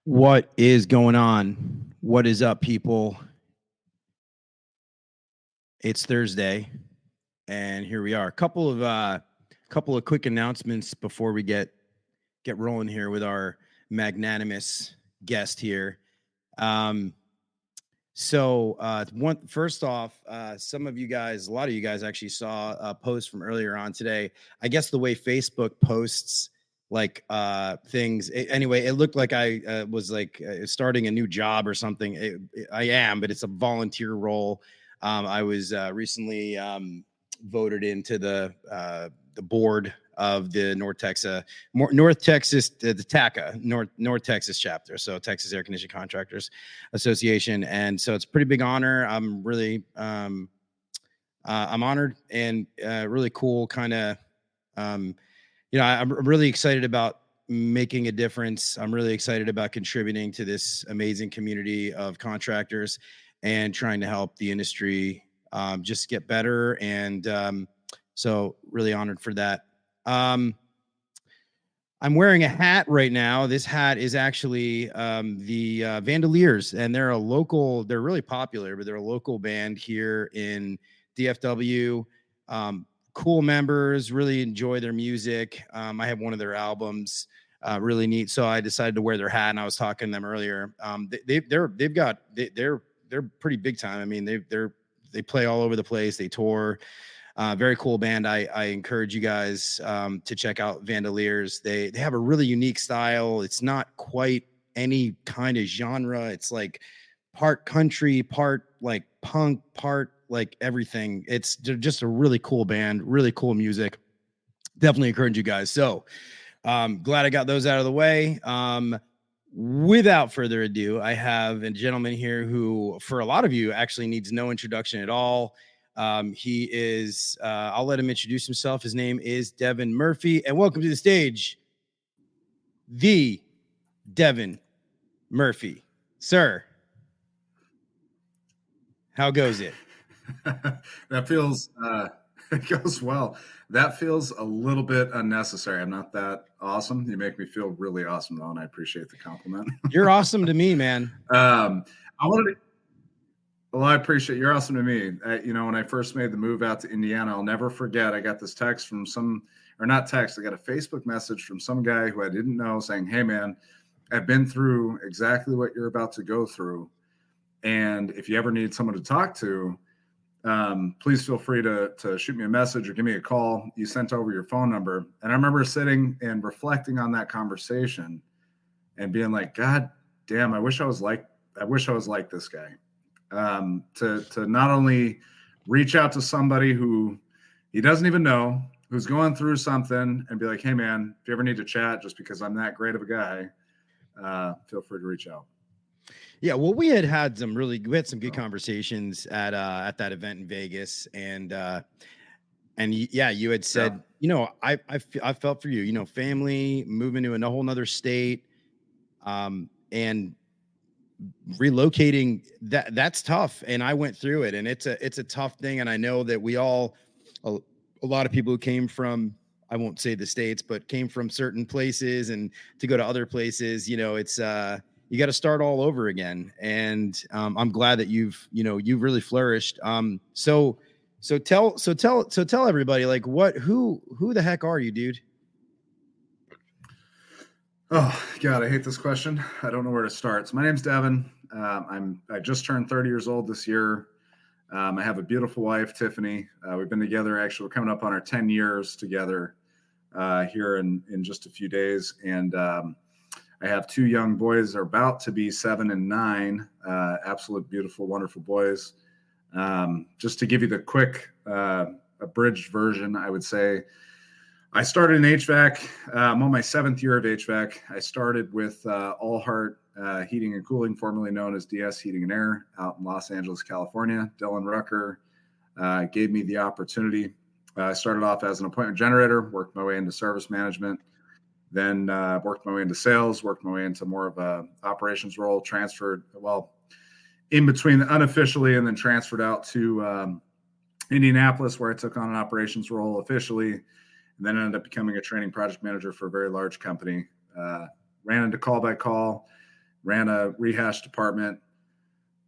What is going on? What is up, people? It's Thursday, and here we are. Couple of quick announcements before we get rolling here with our magnanimous guest here. First off, some of you guys, a lot of you guys actually saw a post from earlier on today. I guess the way Facebook posts things. Anyway, it looked like I was starting a new job or something. I am, but it's a volunteer role. I was recently voted into the board of the North Texas, the TACA, North Texas chapter, so Texas Air Conditioning Contractors Association, and so it's a pretty big honor. I'm really I'm honored and really cool. Kind of, I'm really excited about making a difference. I'm really excited about contributing to this amazing community of contractors and trying to help the industry just get better. And so really honored for that. I'm wearing a hat right now. This hat is actually the Vandaliers, and they're really popular, but they're a local band here in DFW. Cool members, really enjoy their music. I have one of their albums, really neat. So I decided to wear their hat, and I was talking to them earlier. They're pretty big time. I mean, they play all over the place. They tour. Very cool band. I encourage you guys to check out Vandaliers. They have a really unique style. It's not quite any kind of genre. It's like part country, part like punk, part like everything. They're just a really cool band, really cool music. Definitely encourage you guys. So glad I got those out of the way. Without further ado, I have a gentleman here who, for a lot of you, actually needs no introduction at all. He is, I'll let him introduce himself. His name is Devon Murphy, and welcome to the stage, the Devon Murphy. Sir, how goes it? That feels, it goes well. That feels a little bit unnecessary. I'm not that awesome. You make me feel really awesome, though, and I appreciate the compliment. You're awesome to me, man. I appreciate you're awesome to me. When I first made the move out to Indiana, I'll never forget. I got this text from I got a Facebook message from some guy who I didn't know saying, "Hey, man, I've been through exactly what you're about to go through. And if you ever need someone to talk to, please feel free to shoot me a message or give me a call." You sent over your phone number. And I remember sitting and reflecting on that conversation and being like, God damn, I wish I was like this guy. To not only reach out to somebody who he doesn't even know, who's going through something, and be like, "Hey man, if you ever need to chat, just because I'm that great of a guy, feel free to reach out." Yeah, well, we had some good conversations at that event in Vegas, and yeah, you had said, I felt for you, family, moving to a whole nother state, and relocating, that's tough. And I went through it, and it's a tough thing. And I know that a lot of people who came from, I won't say the States, but came from certain places and to go to other places, it's, you got to start all over again. And I'm glad that you've really flourished. So tell everybody, like, who the heck are you, dude? Oh God, I hate this question. I don't know where to start. So my name's Devon. I just turned 30 years old this year. I have a beautiful wife, Tiffany. We've been together. Actually, we're coming up on our 10 years together here in just a few days. And I have two young boys. They're about to be 7 and 9. Absolute beautiful, wonderful boys. Just to give you the quick abridged version, I would say I started in HVAC. I'm on my 7th year of HVAC. I started with All Heart Heating and Cooling, formerly known as DS Heating and Air, out in Los Angeles, California. Dylan Rucker gave me the opportunity. I started off as an appointment generator, worked my way into service management, then worked my way into sales, worked my way into more of a operations role, transferred, in between unofficially, and then transferred out to Indianapolis, where I took on an operations role officially, and then ended up becoming a training project manager for a very large company. Ran into call by call, ran a rehash department,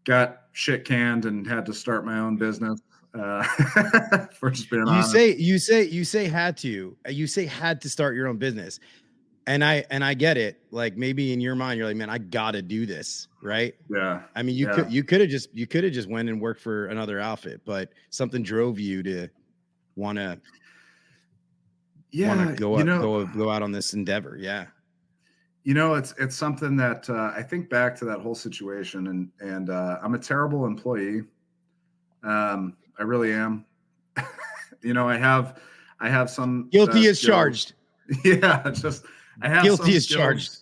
got shit canned, and had to start my own business. For just being honest. You say had to start your own business. And I get it. Like maybe in your mind, you're like, man, I gotta do this, right? Yeah. I mean, you could have just went and worked for another outfit, but something drove you to want to go out on this endeavor. Yeah. It's something that I think back to that whole situation, and I'm a terrible employee. I really am. I have some guilty as skills. Charged. Yeah, just I have guilty some as skills. Charged.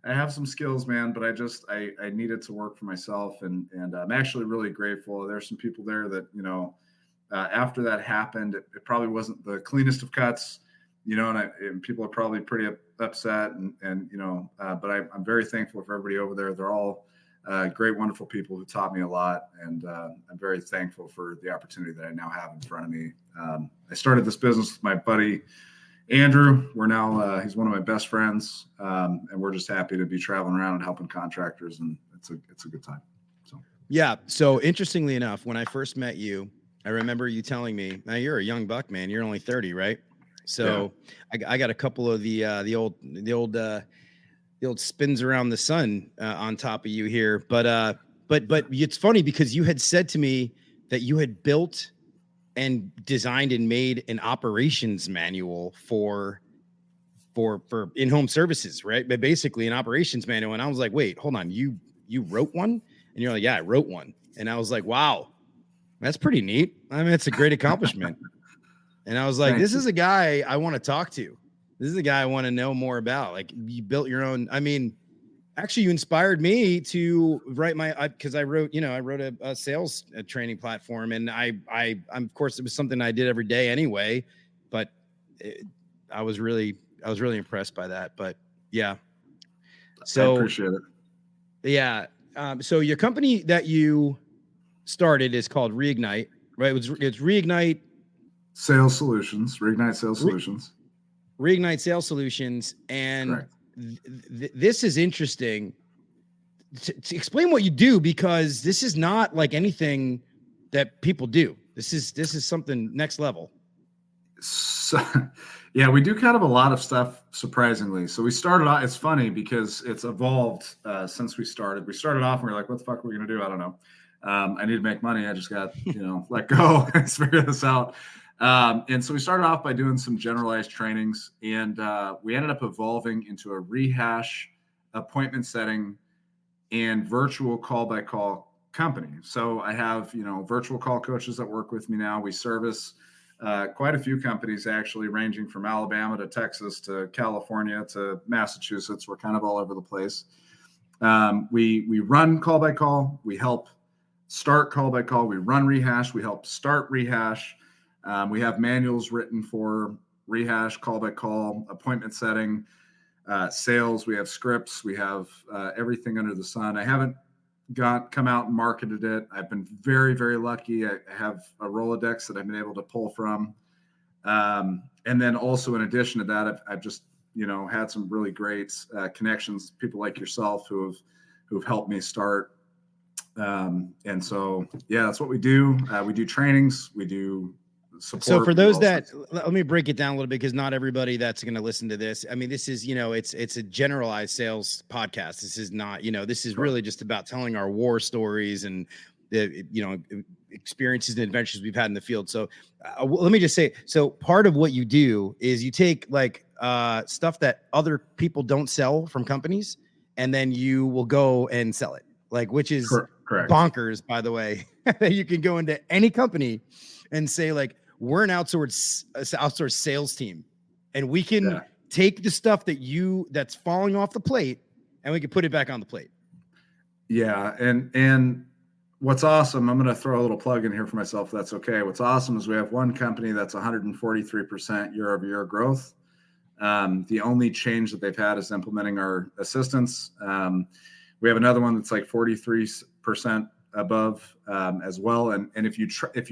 I have some skills, man, but I needed to work for myself, and I'm actually really grateful. There's some people there that after that happened, it probably wasn't the cleanest of cuts, and people are probably pretty upset, but I'm very thankful for everybody over there. They're all great, wonderful people who taught me a lot, and I'm very thankful for the opportunity that I now have in front of me. I started this business with my buddy Andrew. We're now he's one of my best friends, and we're just happy to be traveling around and helping contractors, and it's a good time. So yeah. So interestingly enough, when I first met you, I remember you telling me, "Now you're a young buck, man. You're only 30, right?" So yeah. I got a couple of the old spins around the sun on top of you here, but it's funny because you had said to me that you had built and designed and made an operations manual for in-home services, right? But basically an operations manual. And I was like, wait, hold on. You wrote one? And you're like, yeah, I wrote one. And I was like, wow, that's pretty neat. I mean, it's a great accomplishment. And I was like, this is a guy I want to talk to. This is a guy I want to know more about. Like you built your own. I mean, actually you inspired me to write because I wrote a sales training platform, and I'm of course it was something I did every day anyway, but I was really impressed by that. But yeah, so I appreciate it. Yeah. So your company that you started is called Reignite, right? It's Reignite Sales Solutions, Reignite Sales Solutions. Reignite Sales Solutions, and this is interesting to explain what you do, because this is not like anything that people do. This is something next level. So, yeah, we do kind of a lot of stuff, surprisingly. So we started off, it's funny because it's evolved since we started. We started off and we were like, what the fuck are we going to do? I don't know. I need to make money. I just got, let go. Let's figure this out. And so we started off by doing some generalized trainings, and we ended up evolving into a rehash, appointment setting, and virtual call-by-call company. So I have, virtual call coaches that work with me now. We service quite a few companies, actually, ranging from Alabama to Texas to California to Massachusetts. We're kind of all over the place. We run call-by-call. We help start call-by-call. We run rehash. We help start rehash. We have manuals written for rehash, call-by-call, appointment setting, sales. We have scripts. We have everything under the sun. I haven't come out and marketed it. I've been very, very lucky. I have a Rolodex that I've been able to pull from. And then also in addition to that, I've just, had some really great connections, people like yourself who've helped me start. And so, yeah, that's what we do. We do trainings. We do support. So for those that, let me break it down a little bit, because not everybody that's going to listen to this. I mean, this is, it's a generalized sales podcast. This is not, this is really just about telling our war stories and the, experiences and adventures we've had in the field. So let me just say, so part of what you do is you take like stuff that other people don't sell from companies, and then you will go and sell it, like, which is correct. Bonkers, by the way. You can go into any company and say, like, we're an outsourced sales team, and we can take the stuff that's falling off the plate, and we can put it back on the plate. Yeah. And what's awesome, I'm going to throw a little plug in here for myself, if that's okay. What's awesome is we have one company that's 143% year-over-year growth. The only change that they've had is implementing our assistants. We have another one that's like 43% above as well. And if you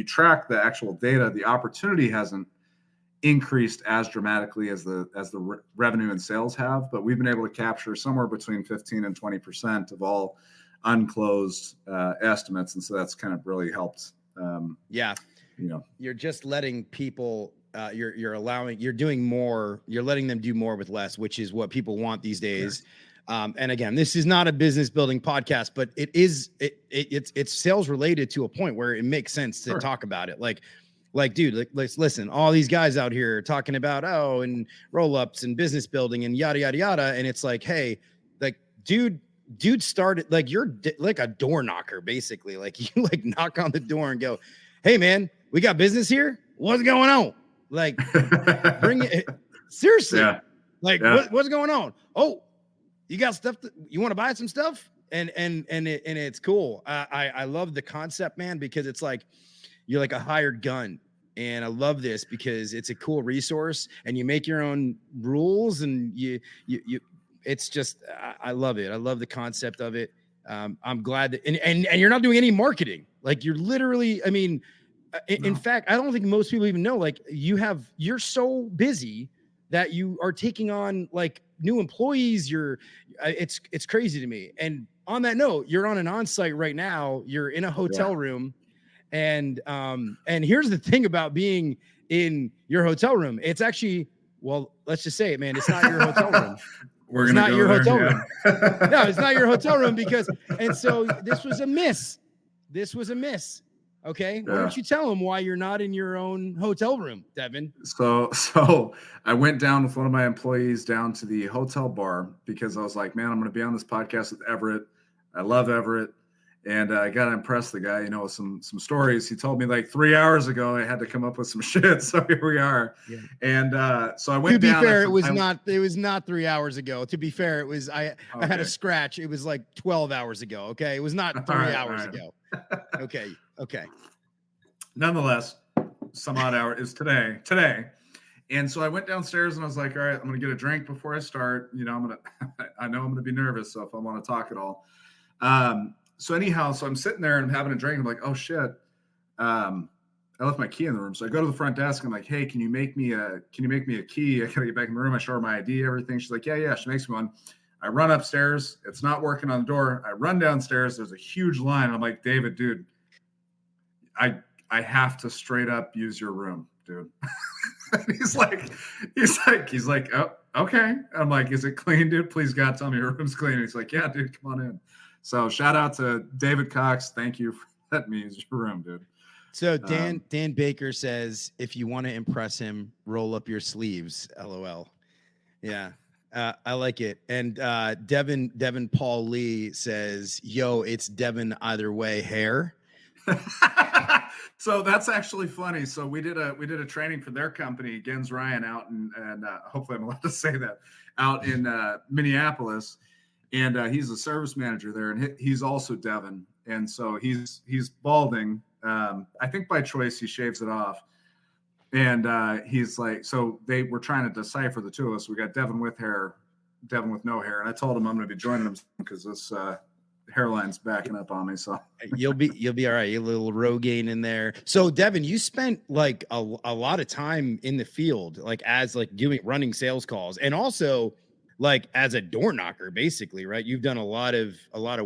track the actual data, the opportunity hasn't increased as dramatically as the revenue and sales have, but we've been able to capture somewhere between 15 and 20% of all unclosed estimates, and so that's kind of really helped. You're just letting people. You're doing more. You're letting them do more with less, which is what people want these days. Yes. And again, this is not a business building podcast, but it's sales related to a point where it makes sense to talk about it. Like, dude, let's listen. All these guys out here talking about and roll ups and business building and yada yada yada, and it's like, hey, like, dude started like you're like a door knocker, basically. Like you like knock on the door and go, hey man, we got business here. What's going on? Like, bring it seriously. Yeah. Like, what's going on? Oh, you got stuff you want to buy some stuff? And it's cool. I love the concept, man, because it's like you're like a hired gun. And I love this because it's a cool resource and you make your own rules and you it's just, I love it. I love the concept of it. I'm glad that, and you're not doing any marketing. Like you're literally, I mean, in fact, I don't think most people even know, like you're so busy that you are taking on like new employees. It's crazy to me. And on that note, you're on an on-site right now. You're in a hotel room. And here's the thing about being in your hotel room. It's actually, well, let's just say it, man. It's not your hotel room. It's not your hotel room. No, it's not your hotel room and so this was a miss. Okay. Why don't you tell them why you're not in your own hotel room, Devon? So I went down with one of my employees down to the hotel bar because I was like, man, I'm going to be on this podcast with Everett. I love Everett. And I got to impress the guy, with some stories. He told me like 3 hours ago, I had to come up with some shit. So here we are. Yeah. And so I went down. To be fair, it was not 3 hours ago. To be fair, it was, I had a scratch. It was like 12 hours ago. Okay. It was not 3 hours ago. Okay. Nonetheless, some odd hour is today. And so I went downstairs and I was like, all right, I'm going to get a drink before I start. I know I'm going to be nervous. So if I want to talk at all, so anyhow, so I'm sitting there and I'm having a drink. I'm like, oh shit. I left my key in the room. So I go to the front desk. I'm like, hey, can you make me a key? I gotta get back in the room. I show her my ID, everything. She's like, yeah. She makes me one. I run upstairs. It's not working on the door. I run downstairs. There's a huge line. I'm like, David, dude, I have to straight up use your room, dude. he's like, oh, okay. I'm like, is it clean, dude? Please God, tell me your room's clean. And he's like, yeah, dude, come on in. So shout out to David Cox. Thank you for letting me use your room, dude. So Dan Baker says, if you want to impress him, roll up your sleeves. LOL. Yeah. I like it. And Devon Paul Lee says, yo, it's Devon either way hair. So that's actually funny. So we did a training for their company, Gens Ryan, out and hopefully I'm allowed to say that, out in Minneapolis. And he's a service manager there, and he's also Devon. And so he's balding. I think by choice he shaves it off. And he's like, so they were trying to decipher the two of us. We got Devon with hair, Devon with no hair. And I told him I'm going to be joining him because this hairline's backing up on me. So you'll be all right. You little Rogaine in there. So Devon, you spent like a lot of time in the field, like as like running sales calls, and also like as a door knocker, basically, right? You've done a lot of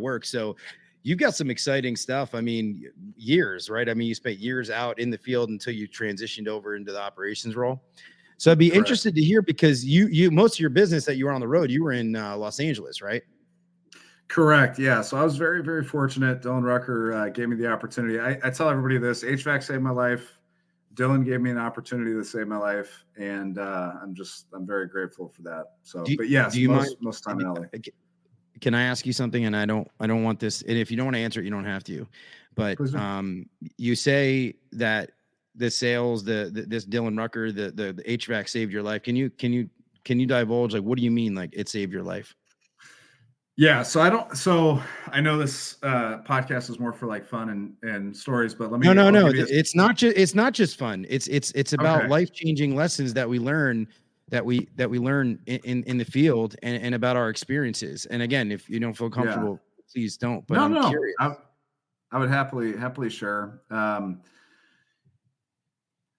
work. So you've got some exciting stuff. I mean, years, right? I mean, you spent years out in the field until you transitioned over into the operations role. So I'd be interested to hear, because you most of your business that you were on the road, you were in Los Angeles, right? Correct. Yeah. So I was very, very fortunate. Dylan Rucker gave me the opportunity. I tell everybody this: HVAC saved my life. Dylan gave me an opportunity to save my life, and I'm very grateful for that. So, but yes, most time in LA. Can I ask you something? And I don't want this. And if you don't want to answer it, you don't have to. But you say that the sales, this Dylan Rucker, the HVAC saved your life. Can you divulge, like, what do you mean, like, it saved your life? Yeah, so I know this podcast is more for like fun and stories, but let me. No. It's not just fun. It's about life-changing lessons that we learn in the field and about our experiences. And again, if you don't feel comfortable, please don't. But I'm curious. I would happily share.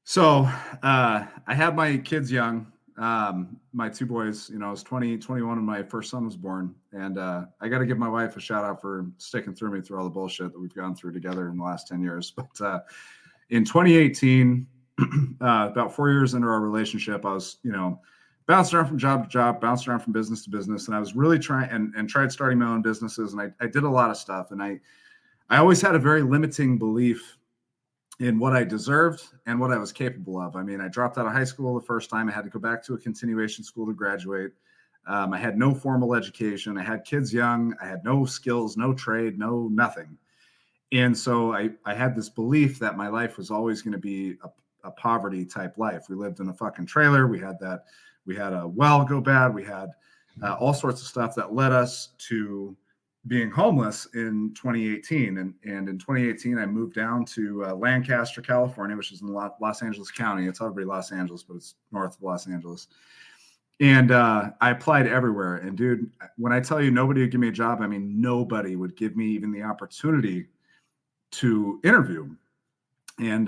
So I had my kids young. My two boys, I was 20, 21 when my first son was born. And I got to give my wife a shout out for sticking through me through all the bullshit that we've gone through together in the last 10 years. But in 2018, about 4 years into our relationship, I was, bounced around from job to job, bounced around from business to business. And I was really trying and tried starting my own businesses. And I did a lot of stuff. And I always had a very limiting belief in what I deserved and what I was capable of. I mean, I dropped out of high school the first time. I had to go back to a continuation school to graduate. I had no formal education. I had kids young. I had no skills, no trade, no nothing. And so I had this belief that my life was always going to be a poverty type life. We lived in a fucking trailer. We had a well go bad. We had all sorts of stuff that led us to being homeless in 2018. And in 2018, I moved down to Lancaster, California, which is in Los Angeles County. It's already Los Angeles, but it's north of Los Angeles. And I applied everywhere. And dude, when I tell you nobody would give me a job, I mean, nobody would give me even the opportunity to interview. And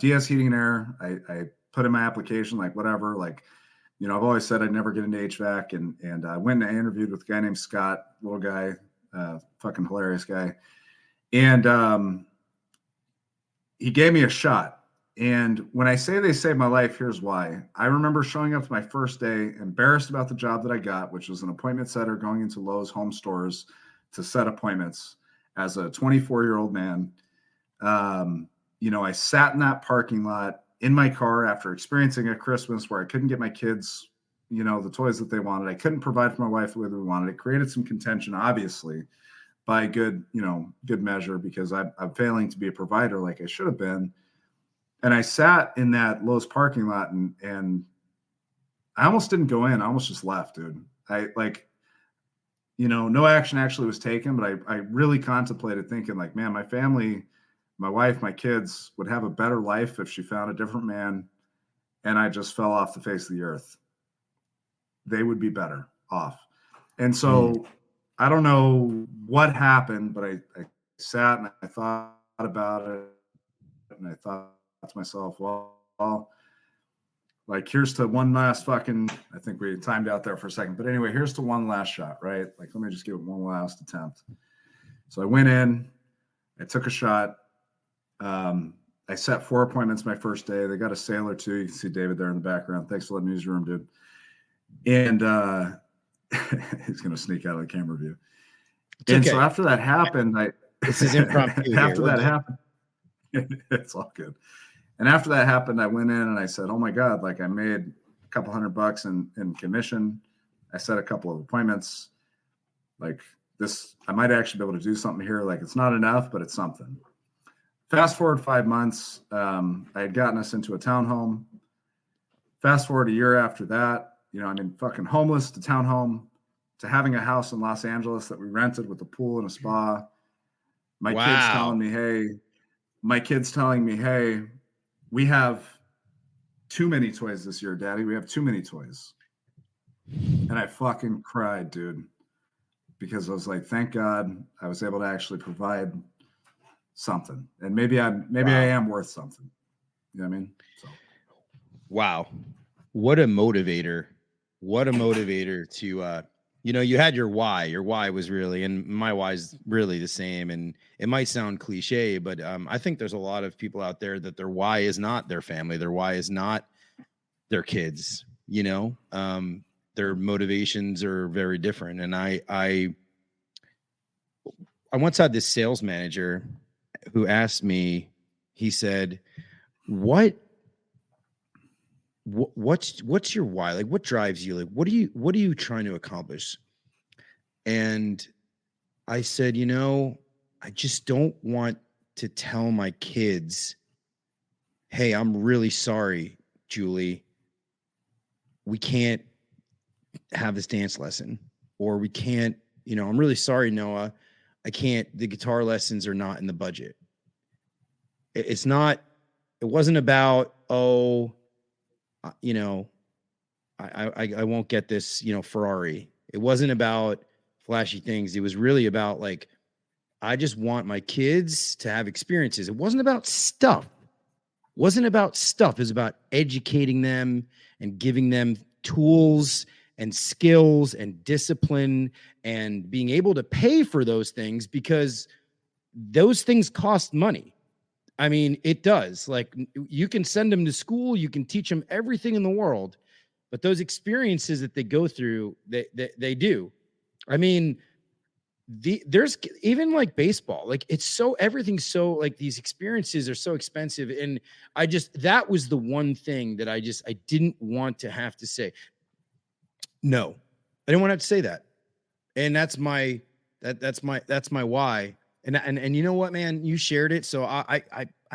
DS Heating and Air, I put in my application, like whatever, like, I've always said I'd never get into HVAC, and I went and I interviewed with a guy named Scott, little guy, fucking hilarious guy. And he gave me a shot. And when I say they saved my life, here's why. I remember showing up to my first day, embarrassed about the job that I got, which was an appointment setter going into Lowe's home stores to set appointments as a 24-year-old man. I sat in that parking lot in my car after experiencing a Christmas where I couldn't get my kids, the toys that they wanted. I couldn't provide for my wife the way that we wanted. It created some contention, obviously, by good measure, because I'm failing to be a provider like I should have been. And I sat in that Lowe's parking lot and I almost didn't go in. I almost just left, dude. No action actually was taken, but I really contemplated thinking like, man, my family, my wife, my kids would have a better life if she found a different man and I just fell off the face of the earth. They would be better off. And so I don't know what happened, but I sat and I thought about it and I thought to myself, well, like here's to one last fucking, I think we timed out there for a second, but anyway, here's to one last shot, right? Like, let me just give it one last attempt. So I went in, I took a shot. I set 4 appointments my first day. They got a sale or two. You can see David there in the background. Thanks for letting me use your room, dude. And he's going to sneak out of the camera view. So after that happened, this is impromptu. After that happened, it's all good. And after that happened, I went in and I said, oh my God, like I made a couple $100 in commission. I set a couple of appointments. Like this, I might actually be able to do something here. Like it's not enough, but it's something. Fast forward 5 months, I had gotten us into a townhome. Fast forward a year after that, fucking homeless to townhome to having a house in Los Angeles that we rented with a pool and a spa. My kids telling me, hey, we have too many toys this year, Daddy. We have too many toys. And I fucking cried, dude, because I was like, thank God I was able to actually provide something, and maybe I am worth something. You know what I mean? So. Wow, what a motivator! What a motivator to you had your why. Your why was really, and my why is really the same. And it might sound cliche, but I think there's a lot of people out there that their why is not their family. Their why is not their kids. Their motivations are very different. And I once had this sales manager who asked me, he said, what's your why? Like, what drives you? Like, what are you trying to accomplish? And I said, I just don't want to tell my kids, hey, I'm really sorry, Julie, we can't have this dance lesson, or we can't, I'm really sorry, Noah, the guitar lessons are not in the budget. It wasn't about, I won't get this, Ferrari. It wasn't about flashy things. It was really about like, I just want my kids to have experiences. It wasn't about stuff. wasn't about stuff. It was about educating them and giving them tools and skills and discipline and being able to pay for those things, because those things cost money. I mean, it does. Like, you can send them to school, you can teach them everything in the world, but those experiences that they go through, they do. I mean, there's even like baseball, like everything's so, like, these experiences are so expensive. And that was the one thing that I didn't want to have to say. No, I didn't want to have to say that. And that's my why. And you know what, man, you shared it. So I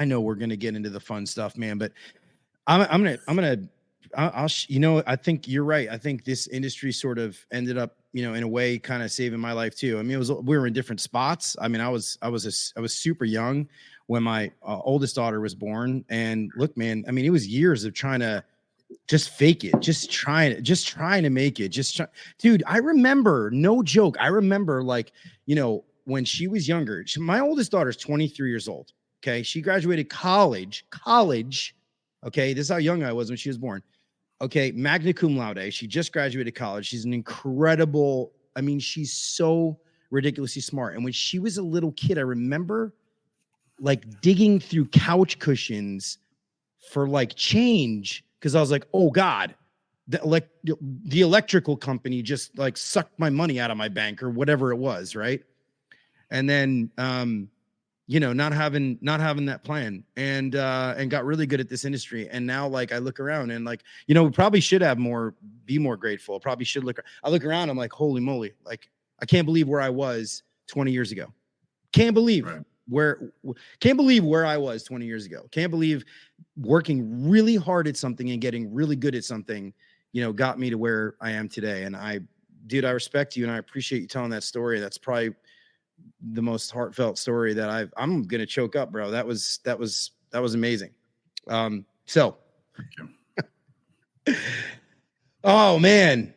know we're going to get into the fun stuff, man, but I'll I think you're right. I think this industry sort of ended up, in a way, kind of saving my life too. I mean, we were in different spots. I mean, I was super young when my oldest daughter was born. And look, man, I mean, it was years of trying to just fake it, just trying to make it, dude. I remember, no joke. I remember, like, when she was younger, my oldest daughter's 23 years old. Okay. She graduated college. Okay. This is how young I was when she was born. Okay. Magna cum laude. She just graduated college. She's an incredible, I mean, she's so ridiculously smart. And when she was a little kid, I remember, like, digging through couch cushions for, like, change, because I was like, oh God, the electrical company just, like, sucked my money out of my bank or whatever it was, right? And then not having that plan, and got really good at this industry. And now, like, I look around and, like, we probably should be more grateful. Probably should I look around, I'm like, holy moly, like, I can't believe where I was 20 years ago. Can't believe where I was 20 years ago. Can't believe working really hard at something and getting really good at something, got me to where I am today. And I respect you, and I appreciate you telling that story. That's probably the most heartfelt story that I'm going to choke up, bro. That was amazing. So, oh man,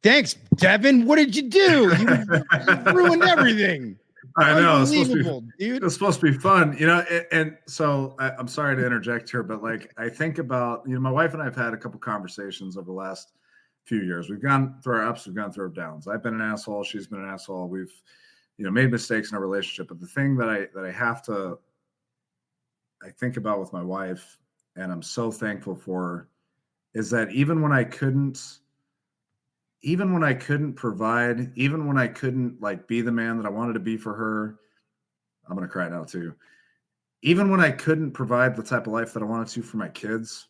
thanks, Devon. What did you do? You ruined everything. I know. It's supposed to be fun, and so I'm sorry to interject here, but, like, I think about, my wife and I have had a couple conversations over the last few years. We've gone through our ups, we've gone through our downs. I've been an asshole. She's been an asshole. We've, made mistakes in our relationship. But the thing that I think about with my wife, and I'm so thankful for, is that even when I couldn't provide, even when I couldn't, like, be the man that I wanted to be for her, I'm going to cry now too. Even when I couldn't provide the type of life that I wanted to for my kids,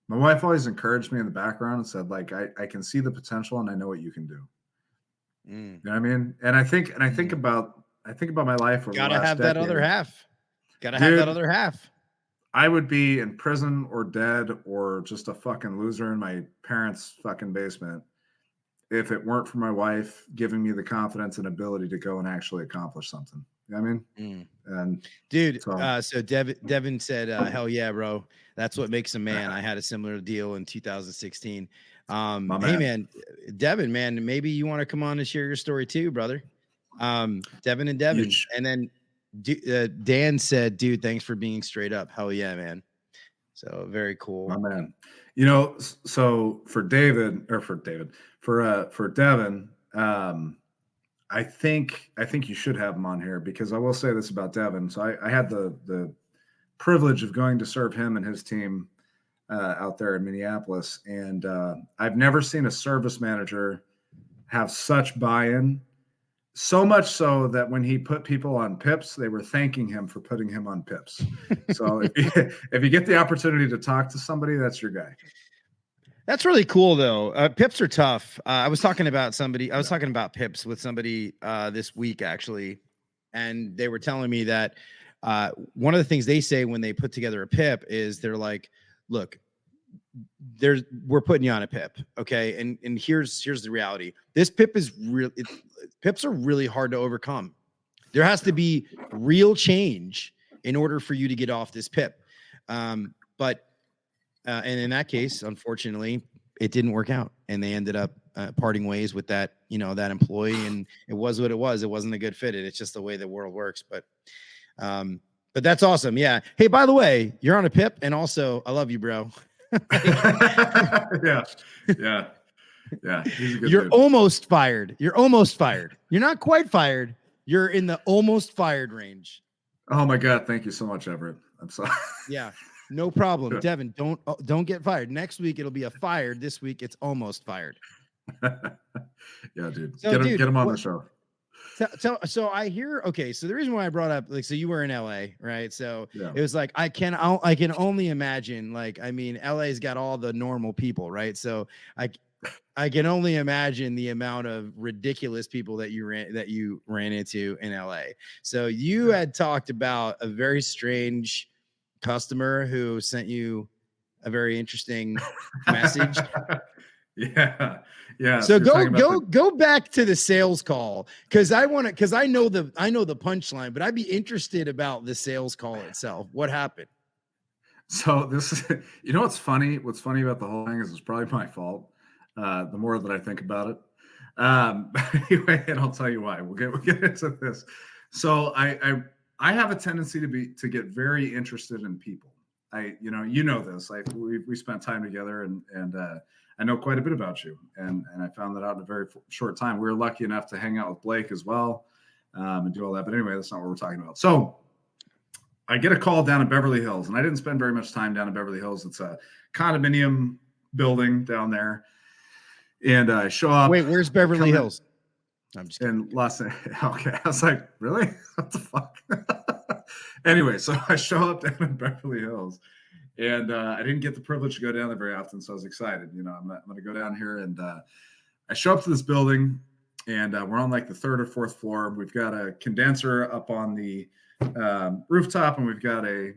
my wife always encouraged me in the background and said, like, I can see the potential and I know what you can do. You know what I mean? And I think about my life over the last have decade. that other half. Gotta have that other half. I would be in prison or dead or just a fucking loser in my parents' fucking basement if it weren't for my wife giving me the confidence and ability to go and actually accomplish something. You know what I mean? And dude, so Devon said, hell yeah, bro. That's what makes a man. I had a similar deal in 2016. Hey man, Devon, man, maybe you want to come on and share your story too, brother. Devon and Devon. And then Dan said, dude, thanks for being straight up. Hell yeah, man. So very cool. My man. So for Devon, I think you should have him on here, because I will say this about Devon. So I had the privilege of going to serve him and his team out there in Minneapolis. And I've never seen a service manager have such buy-in, so much so that when he put people on PIPs, they were thanking him for putting him on PIPs. So if you get the opportunity to talk to somebody, that's your guy. That's really cool, though. PIPs are tough. I was talking about PIPs with somebody this week, actually, and they were telling me that one of the things they say when they put together a PIP is they're like, look, we're putting you on a PIP. Okay. And here's the reality. This PIP is real. PIPs are really hard to overcome. There has to be real change in order for you to get off this PIP. But in that case, unfortunately, it didn't work out, and they ended up parting ways with that employee. And it was what it was. It wasn't a good fit. It's just the way the world works. But But that's awesome. Yeah. Hey, by the way, you're on a PIP, and also I love you, bro. Yeah. Yeah. Yeah. He's a good You're dude. almost fired. You're almost fired. You're not quite fired. You're in the almost fired range. Oh my God. Thank you so much, Everett. I'm sorry. Yeah. No problem. Devon, don't get fired. Next week it'll be a fired. This week it's almost fired. Yeah, dude. So, Get dude, him on the show. So I hear, okay, so the reason why I brought up, like, so you were in LA, right? So Yeah. it was like I can only imagine, like, I mean, LA's got all the normal people, right? So I can only imagine the amount of ridiculous people that you ran into in LA. So you had talked about a very strange customer who sent you a very interesting message. Yeah. Yeah. So So go back to the sales call, because I know the punchline, but I'd be interested about the sales call itself. What happened? So this is, you know, what's funny? What's funny about the whole thing is it's probably my fault. The more that I think about it. Anyway, and I'll tell you why. We'll get into this. So I have a tendency to get very interested in people. You know this. Like we spent time together, and I know quite a bit about you, and I found that out in a very short time. We were lucky enough to hang out with Blake as well, and do all that. But anyway, that's not what we're talking about. So I get a call down in Beverly Hills, and I didn't spend very much time down in Beverly Hills. It's a condominium building down there, and I show up. Wait, where's Beverly Hills? I'm just kidding. In Los Angeles. Okay, I was like, really? What the fuck? Anyway, so I show up down in Beverly Hills, and I didn't get the privilege to go down there very often, so I was excited. You know, I'm going to go down here, and I show up to this building, and we're on like the third or fourth floor. We've got a condenser up on the rooftop, and we've got a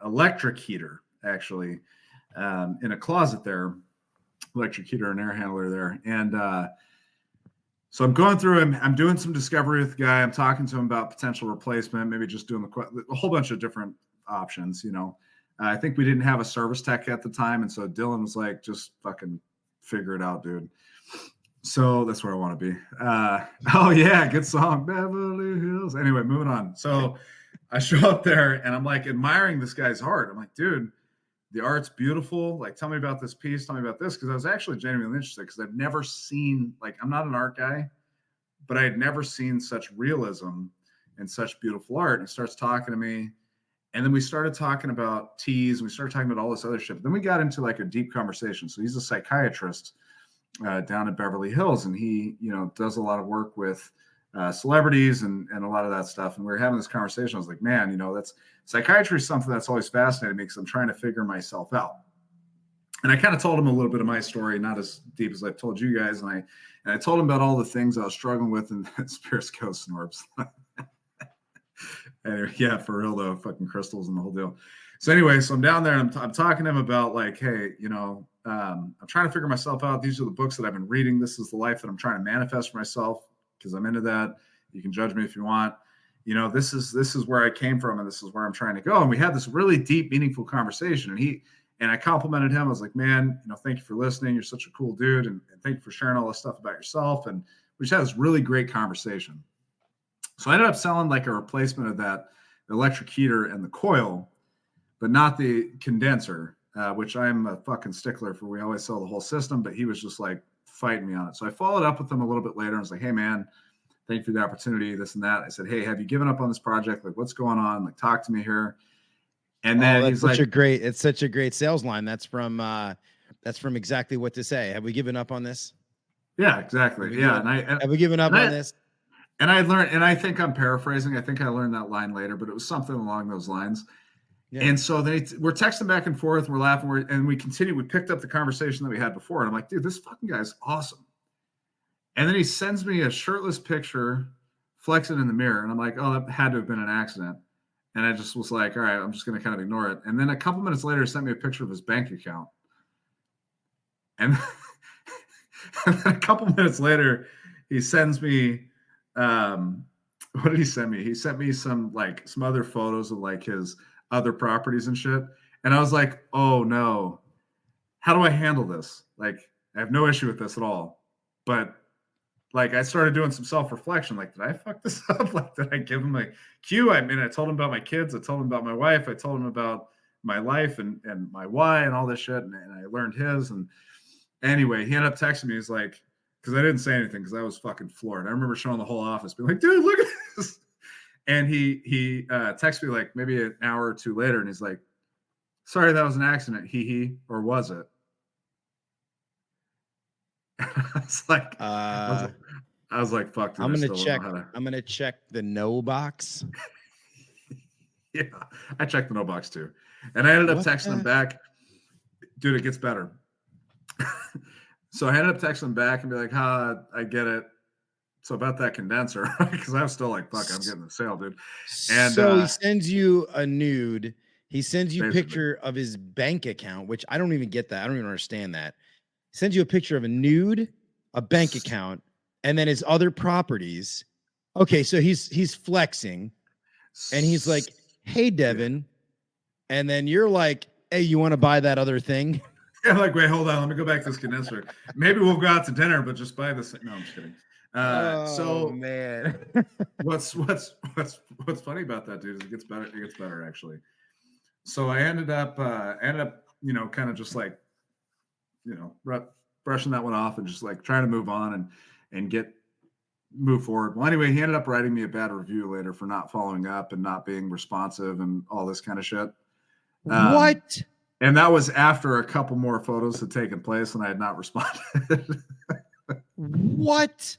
electric heater actually in a closet there, electric heater and air handler there, and so I'm going through him. I'm doing some discovery with the guy. I'm talking to him about potential replacement, maybe just doing a whole bunch of different options. You know, I think we didn't have a service tech at the time, and so Dylan was like, "Just fucking figure it out, dude." So that's where I want to be. Oh yeah, good song, Beverly Hills. Anyway, moving on. So I show up there, and I'm like admiring this guy's art. I'm like, dude, the art's beautiful. Like, tell me about this piece. Tell me about this. Because I was actually genuinely interested, because I've never seen, like, I'm not an art guy, but I had never seen such realism and such beautiful art. And he starts talking to me. And then we started talking about teas, and we started talking about all this other shit. But then we got into like a deep conversation. So he's a psychiatrist down in Beverly Hills. And he, you know, does a lot of work with celebrities and a lot of that stuff. And we were having this conversation. I was like, man, you know, that's psychiatry is something that's always fascinated me, because I'm trying to figure myself out. And I kind of told him a little bit of my story, not as deep as I've told you guys. And I told him about all the things I was struggling with, and spirits, ghosts, and orbs. Anyway, yeah, for real though, fucking crystals and the whole deal. So anyway, so I'm down there, and I'm talking to him about like, hey, you know, I'm trying to figure myself out. These are the books that I've been reading. This is the life that I'm trying to manifest for myself, because I'm into that. You can judge me if you want. You know, this is where I came from, and this is where I'm trying to go. And we had this really deep, meaningful conversation. And I complimented him. I was like, man, you know, thank you for listening. You're such a cool dude. And thank you for sharing all this stuff about yourself. And we just had this really great conversation. So I ended up selling like a replacement of that electric heater and the coil, but not the condenser, which I'm a fucking stickler for. We always sell the whole system, but he was just like fighting me on it. So I followed up with him a little bit later. I was like, hey, man, thank you for the opportunity, this and that. I said, hey, have you given up on this project? Like, what's going on? Like, talk to me here. And then he's like, it's such a great sales line. That's from Exactly What to Say. Have we given up on this? Yeah, exactly. Yeah. Have we given up on this? And I learned, and I think I'm paraphrasing. I think I learned that line later, but it was something along those lines. Yeah. And so we're texting back and forth. We're laughing. And we continued. We picked up the conversation that we had before. And I'm like, dude, this fucking guy's awesome. And then he sends me a shirtless picture, flexing in the mirror. And I'm like, oh, that had to have been an accident. And I just was like, all right, I'm just going to kind of ignore it. And then a couple minutes later, he sent me a picture of his bank account. And then a couple minutes later, he sends me, what did he send me? He sent me some other photos of like his other properties and shit. And I was like, oh no, how do I handle this? Like, I have no issue with this at all, but like I started doing some self-reflection. Like, did I fuck this up? Like, did I give him a cue? I mean, I told him about my kids. I told him about my wife. I told him about my life and my why and all this shit. And I learned his. And anyway, he ended up texting me. He's like, because I didn't say anything because I was fucking floored. I remember showing the whole office, being like, dude, look at this. And he texted me like maybe an hour or two later. And he's like, sorry, that was an accident. Or was it? I was like, fuck, dude, I'm I gonna still check. don't know how to. I'm gonna check the no box. Yeah, I checked the no box too. And I ended up What texting him the- back. Dude, it gets better. So I ended up texting him back and be like, I get it. So about that condenser, because I was still like, fuck, I'm getting the sale, dude. And So he sends you a nude. He sends you a basically, picture of his bank account, which I don't even get that. I don't even understand that. He sends you a picture of a nude, a bank account, and then his other properties. Okay, so he's flexing, and he's like, "Hey, Devon," and then you're like, "Hey, you want to buy that other thing?" yeah, like, wait, hold on, let me go back to this condenser. Maybe we'll go out to dinner, but just buy this. No, I'm just kidding. Oh So man. what's funny about that, dude, is it gets better. It gets better actually. So I ended up, kind of just like, brushing that one off and just like trying to move on and move forward. Well, anyway, he ended up writing me a bad review later for not following up and not being responsive and all this kind of shit. What? And that was after a couple more photos had taken place and I had not responded. What?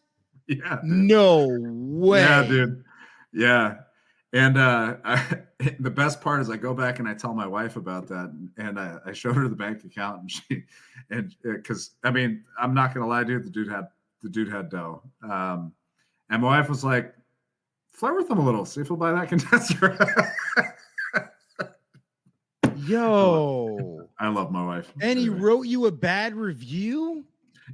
Yeah. Dude. No way. Yeah, dude. Yeah. And the best part is I go back and I tell my wife about that, and I showed her the bank account, and because I mean, I'm not gonna lie, dude, the dude had dough, and my wife was like, flirt with him a little, see if he'll buy that condenser. Yo. I love my wife. And he wrote you a bad review?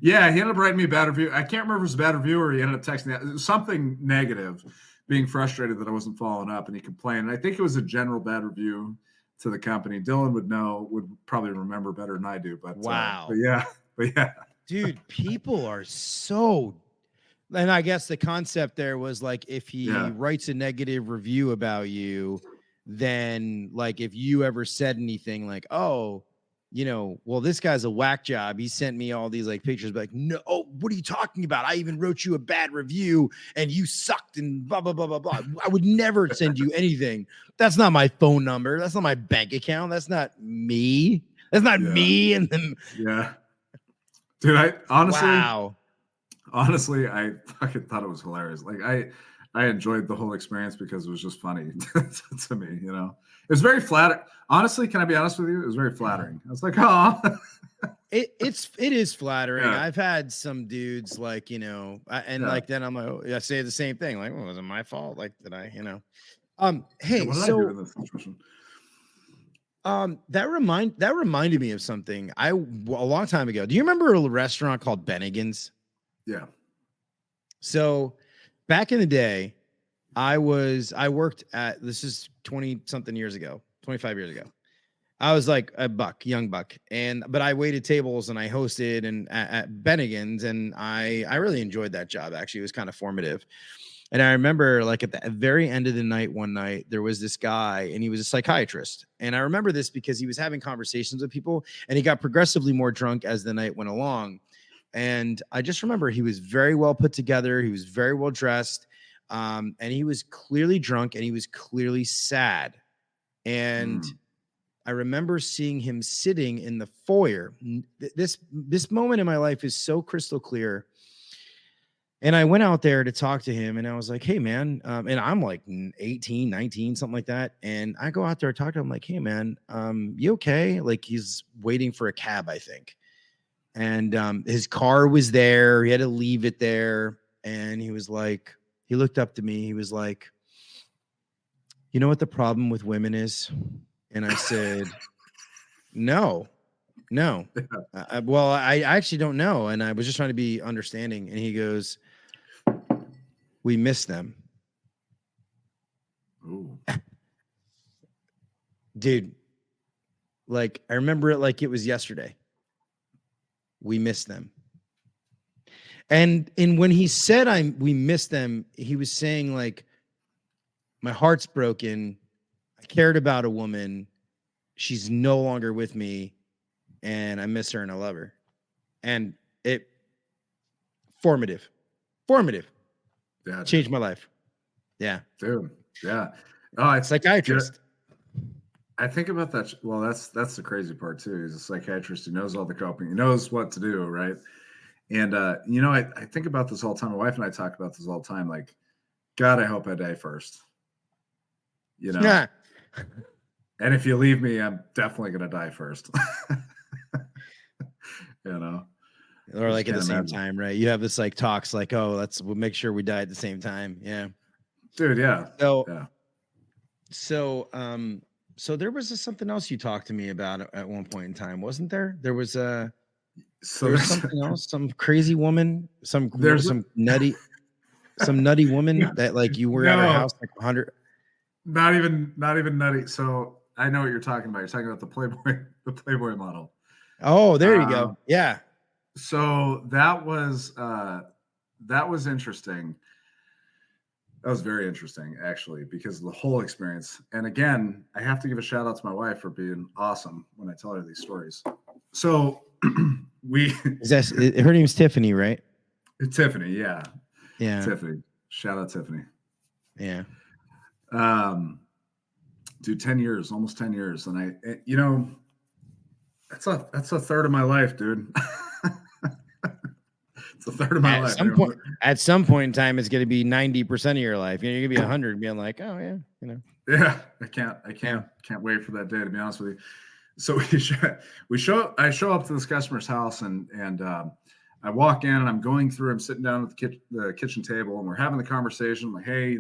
Yeah, he ended up writing me a bad review. I can't remember if it was a bad review or he ended up texting me. It was something negative, being frustrated that I wasn't following up, and he complained. And I think it was a general bad review to the company. Dylan would probably remember better than I do. But wow. But yeah. Dude, people are so. And I guess the concept there was like, if he writes a negative review about you, then like if you ever said anything like, oh, well, this guy's a whack job. He sent me all these like pictures, but like, no, what are you talking about? I even wrote you a bad review and you sucked and blah, blah, blah, blah, blah. I would never send you anything. That's not my phone number. That's not my bank account. That's not me. That's not me. And then, dude, I honestly, wow. Honestly, I fucking thought it was hilarious. Like I enjoyed the whole experience because it was just funny to me, It was very flattering. Honestly, can I be honest with you? It was very flattering. I was like, oh. It is flattering. Yeah. I've had some dudes like, like then I'm like, I say the same thing. Like, well, was it my fault? Like, did I, hey, what did I do in this situation? That reminded me of something a long time ago. Do you remember a restaurant called Bennigan's? Yeah. So back in the day, I worked at, this is 20 something years ago, 25 years ago. I was like a young buck, but I waited tables and I hosted and at Bennigan's, and I really enjoyed that job. Actually, it was kind of formative. And I remember like at the very end of the night, one night, there was this guy and he was a psychiatrist. And I remember this because he was having conversations with people and he got progressively more drunk as the night went along. And I just remember he was very well put together. He was very well dressed. And he was clearly drunk and he was clearly sad. And I remember seeing him sitting in the foyer. This moment in my life is so crystal clear. And I went out there to talk to him and I was like, hey, man. And I'm like 18, 19, something like that. And I go out there and talk to him like, hey, man, you okay? Like he's waiting for a cab, I think. And his car was there. He had to leave it there. And he was like, he looked up to me. He was like, you know what the problem with women is? And I said, no. Well, I actually don't know. And I was just trying to be understanding. And he goes, we miss them. Ooh. Dude, like I remember it like it was yesterday. We miss them. And when he said we miss them, he was saying like, my heart's broken. I cared about a woman. She's no longer with me, and I miss her and I love her. And it formative. Yeah, Changed my life. Yeah. dude. Yeah. Oh, Psychiatrist. I think about that. Well, that's the crazy part too. He's a psychiatrist. He knows all the coping. He knows what to do, right? And I think about this all the time. My wife and I talk about this all the time. Like, God, I hope I die first. Yeah. And if you leave me, I'm definitely gonna die first. Or like at the same time, right? You have this like talks like, oh, we'll make sure we die at the same time. Yeah. Dude, yeah. So there was something else you talked to me about at one point in time, wasn't there? There was something else, some crazy woman, some nutty woman that like you were at her house like 100. Not even nutty. So I know what you're talking about. You're talking about the Playboy model. Oh, there you go. Yeah. So that was interesting. That was very interesting, actually, because of the whole experience. And again, I have to give a shout out to my wife for being awesome when I tell her these stories. So her name's Tiffany, right? Tiffany, yeah. Yeah. Tiffany. Shout out Tiffany. Yeah. Dude, 10 years, almost 10 years. And that's a third of my life, dude. It's a third of my life. At some point in time, it's going to be 90% of your life. You're going to be 100 being like, oh yeah, Yeah, I can't wait for that day, to be honest with you. So I show up to this customer's house and I walk in and I'm going through, I'm sitting down at the kitchen table and we're having the conversation. I'm like, hey,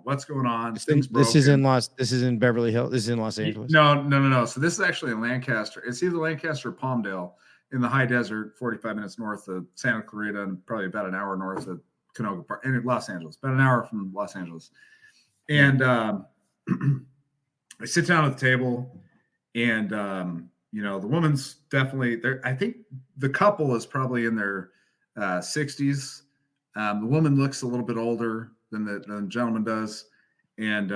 what's going on? This is in Beverly Hills. This is in Los Angeles. No. So this is actually in Lancaster. It's either Lancaster or Palmdale in the high desert, 45 minutes north of Santa Clarita and probably about an hour north of Canoga Park in Los Angeles, about an hour from Los Angeles. And I sit down at the table and, the woman's definitely there. I think the couple is probably in their 60s. The woman looks a little bit older than the gentleman does. And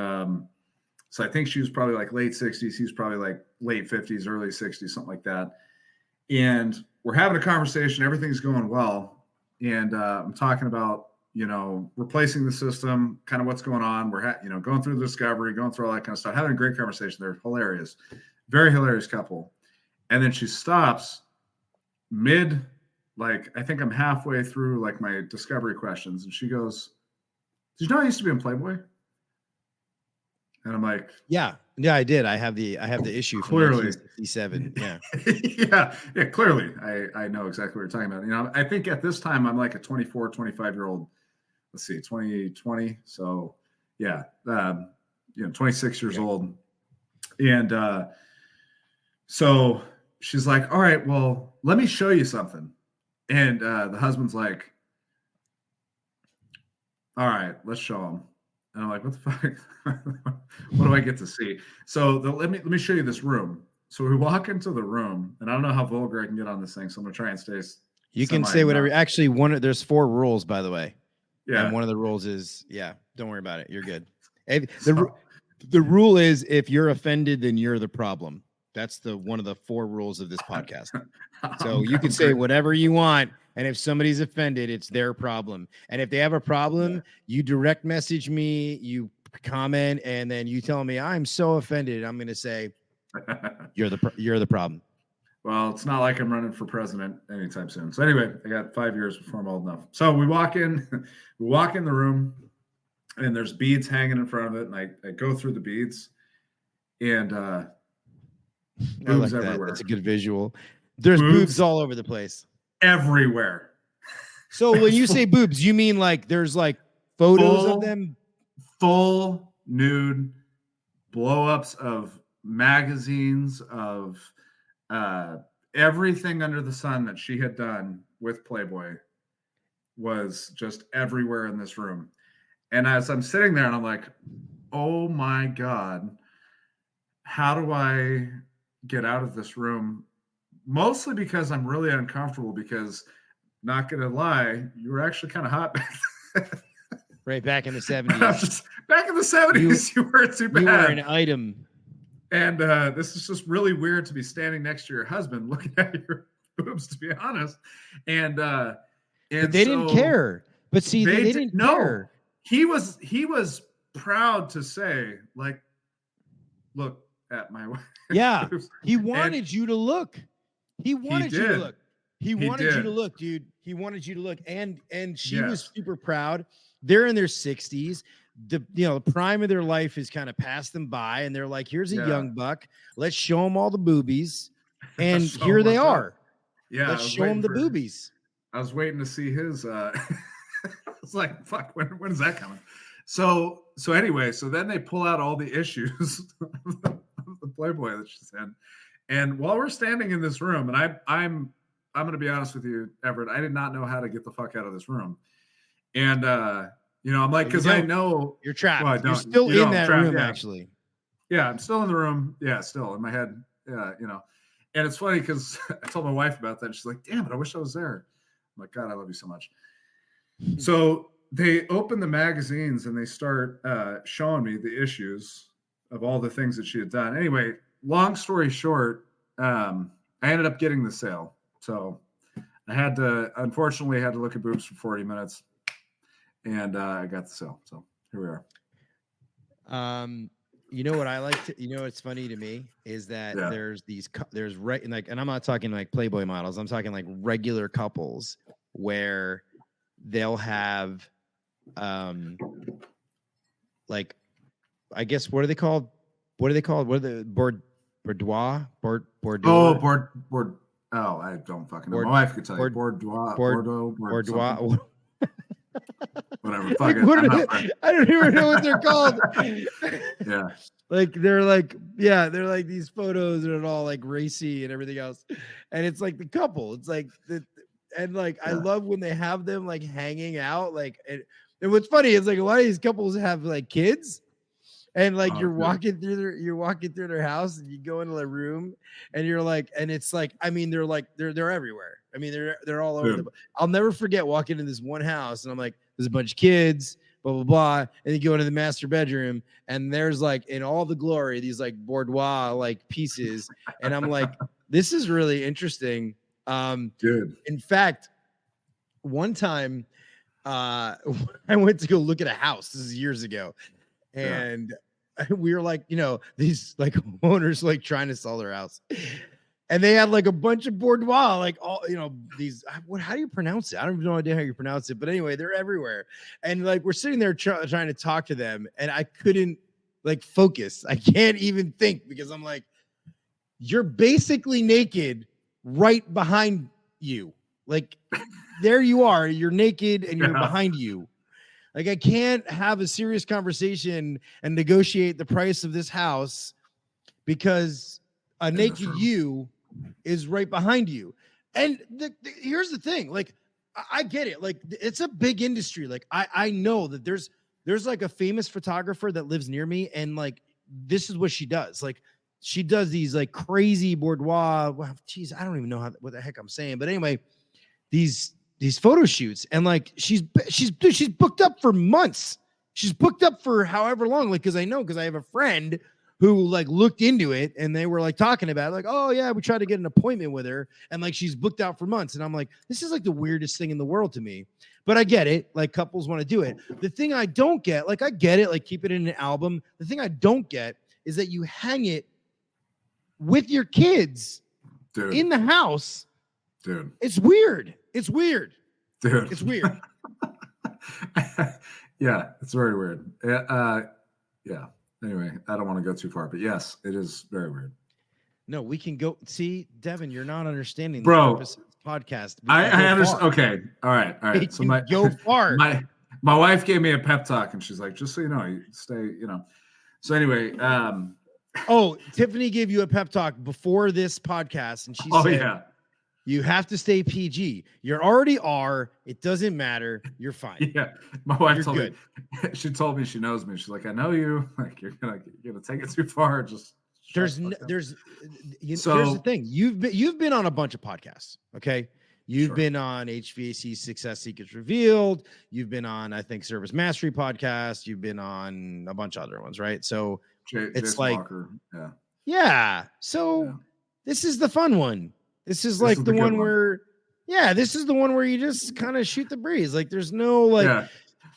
so I think she was probably like late 60s. He was probably like late 50s, early 60s, something like that. And we're having a conversation. Everything's going well. And I'm talking about, replacing the system, kind of what's going on. We're, going through the discovery, going through all that kind of stuff, having a great conversation. They're hilarious, very hilarious couple. And then she stops mid, like, I think I'm halfway through like my discovery questions. And she goes, did you know I used to be in Playboy? And I'm like, yeah, I did. I have the issue clearly from 1967. Yeah. yeah. Clearly. I know exactly what you're talking about. I think at this time I'm like a 24, 25-year-old, 2020. So yeah, 26 years old. And so she's like, all right, well, let me show you something. And the husband's like, all right, let's show him. And I'm like, what the fuck? What do I get to see? So let me show you this room. So we walk into the room, and I don't know how vulgar I can get on this thing, so I'm gonna try and stay. You can say whatever. Actually, there's 4 rules, by the way. Yeah. And one of the rules is, don't worry about it. You're good. The rule is, if you're offended, then you're the problem. That's one of the 4 rules of this podcast. So you can say whatever you want. And if somebody's offended, it's their problem. And if they have a problem, you direct message me, you comment, and then you tell me, I'm so offended. I'm going to say, you're the problem. Well, it's not like I'm running for president anytime soon. So anyway, I got 5 years before I'm old enough. So we walk in the room, and there's beads hanging in front of it. And I go through the beads, and boobs everywhere. That's a good visual. There's boobs all over the place. Everywhere. So when you say boobs, you mean like there's like photos of them? Full nude blow-ups of magazines, of everything under the sun that she had done with Playboy was just everywhere in this room. And as I'm sitting there and I'm like, oh my God, how do I get out of this room? Mostly because I'm really uncomfortable, because not gonna lie, you were actually kind of hot back then. Right back in the 70s. Back in the 70s, you weren't too bad. You were an item. And this is just really weird to be standing next to your husband looking at your boobs, to be honest. And but they didn't care. But see, they didn't care. He was proud to say, like, look at my wife. Yeah, he wanted you to look. He wanted you to look. He wanted you to look, dude. He wanted you to look. And she was super proud. They're in their 60s. The prime of their life is kind of passed them by, and they're like, here's a young buck. Let's show them all the boobies. And here they are. Yeah. Let's show them the boobies. I was waiting to see his it's like, fuck, when is that coming? So anyway, so then they pull out all the issues of the Playboy that she's in. And while we're standing in this room, and I'm gonna be honest with you, Everett, I did not know how to get the fuck out of this room. And I'm like, because I know you're trapped. Well, you're still in that room, actually. Yeah, I'm still in the room. Yeah, still in my head. Yeah, And it's funny because I told my wife about that. And she's like, damn it, I wish I was there. I'm like, God, I love you so much. So they open the magazines and they start showing me the issues of all the things that she had done. Anyway, long story short, I ended up getting the sale. So I unfortunately had to look at boobs for 40 minutes. And I got the sale. So here we are. You know what I like to, what's funny to me is that and I'm not talking like Playboy models. I'm talking like regular couples where they'll have, like, I guess, what are they called? What are the boudoir? Oh, I don't fucking know. My wife could tell you. Bordeaux. Whatever. Fuck it. I don't even know what they're called. Yeah. They're like these photos and all like racy and everything else. And it's like the couple. It's like I love when they have them like hanging out. And what's funny is like a lot of these couples have like kids. And like you're walking through their house and you go into the room and you're like, and it's like, I mean, they're everywhere. I mean, they're all over. I'll never forget walking in this one house and I'm like, there's a bunch of kids, blah, blah, blah. And you go into the master bedroom and there's like in all the glory, these like boudoir like pieces. And I'm like, this is really interesting. Dude. In fact, one time I went to go look at a house. This is years ago. And we were like, these like owners like trying to sell their house, and they had like a bunch of boudoir, like all, these, how do you pronounce it? I don't even know idea how you pronounce it, but anyway, they're everywhere. And like, we're sitting there trying to talk to them and I couldn't like focus. I can't even think because I'm like, you're basically naked right behind you. Like there you are, you're naked and you're behind you. Like I can't have a serious conversation and negotiate the price of this house because a naked you is right behind you. And here's the thing. Like, I get it. Like it's a big industry. Like I know that there's like a famous photographer that lives near me. And like, this is what she does. Like she does these like crazy boudoir. Well, geez, I don't even know what the heck I'm saying, but anyway, these photo shoots and like she's booked up for months. She's booked up for however long. Like, cause I have a friend who like looked into it and they were like talking about it, like, oh yeah, we tried to get an appointment with her and like she's booked out for months. And I'm like, this is like the weirdest thing in the world to me. But I get it. Like couples want to do it. The thing I don't get, like I get it, like keep it in an album. The thing I don't get is that you hang it with your kids in the house. Dude. It's weird. Dude. It's weird. Yeah, it's very weird. Yeah. Anyway, I don't want to go too far, but yes, it is very weird. No, we can go. See, Devin, you're not understanding the purpose of this podcast. I understand. Okay. All right. So go far. My wife gave me a pep talk and she's like, just so you know, you stay, So anyway, Tiffany gave you a pep talk before this podcast and she said, you have to stay PG. You already are. It doesn't matter. You're fine. Yeah. My wife told me. She told me she knows me. She's like, I know you. Like you're gonna take it too far. Just here's the thing. You've been on a bunch of podcasts. Okay. You've been on HVAC Success Secrets Revealed. You've been on, I think, Service Mastery Podcast. You've been on a bunch of other ones, right? So it's Jason like, Walker. yeah. So this is the fun one. This is like the one where, this is the one where you just kind of shoot the breeze. Like there's no like,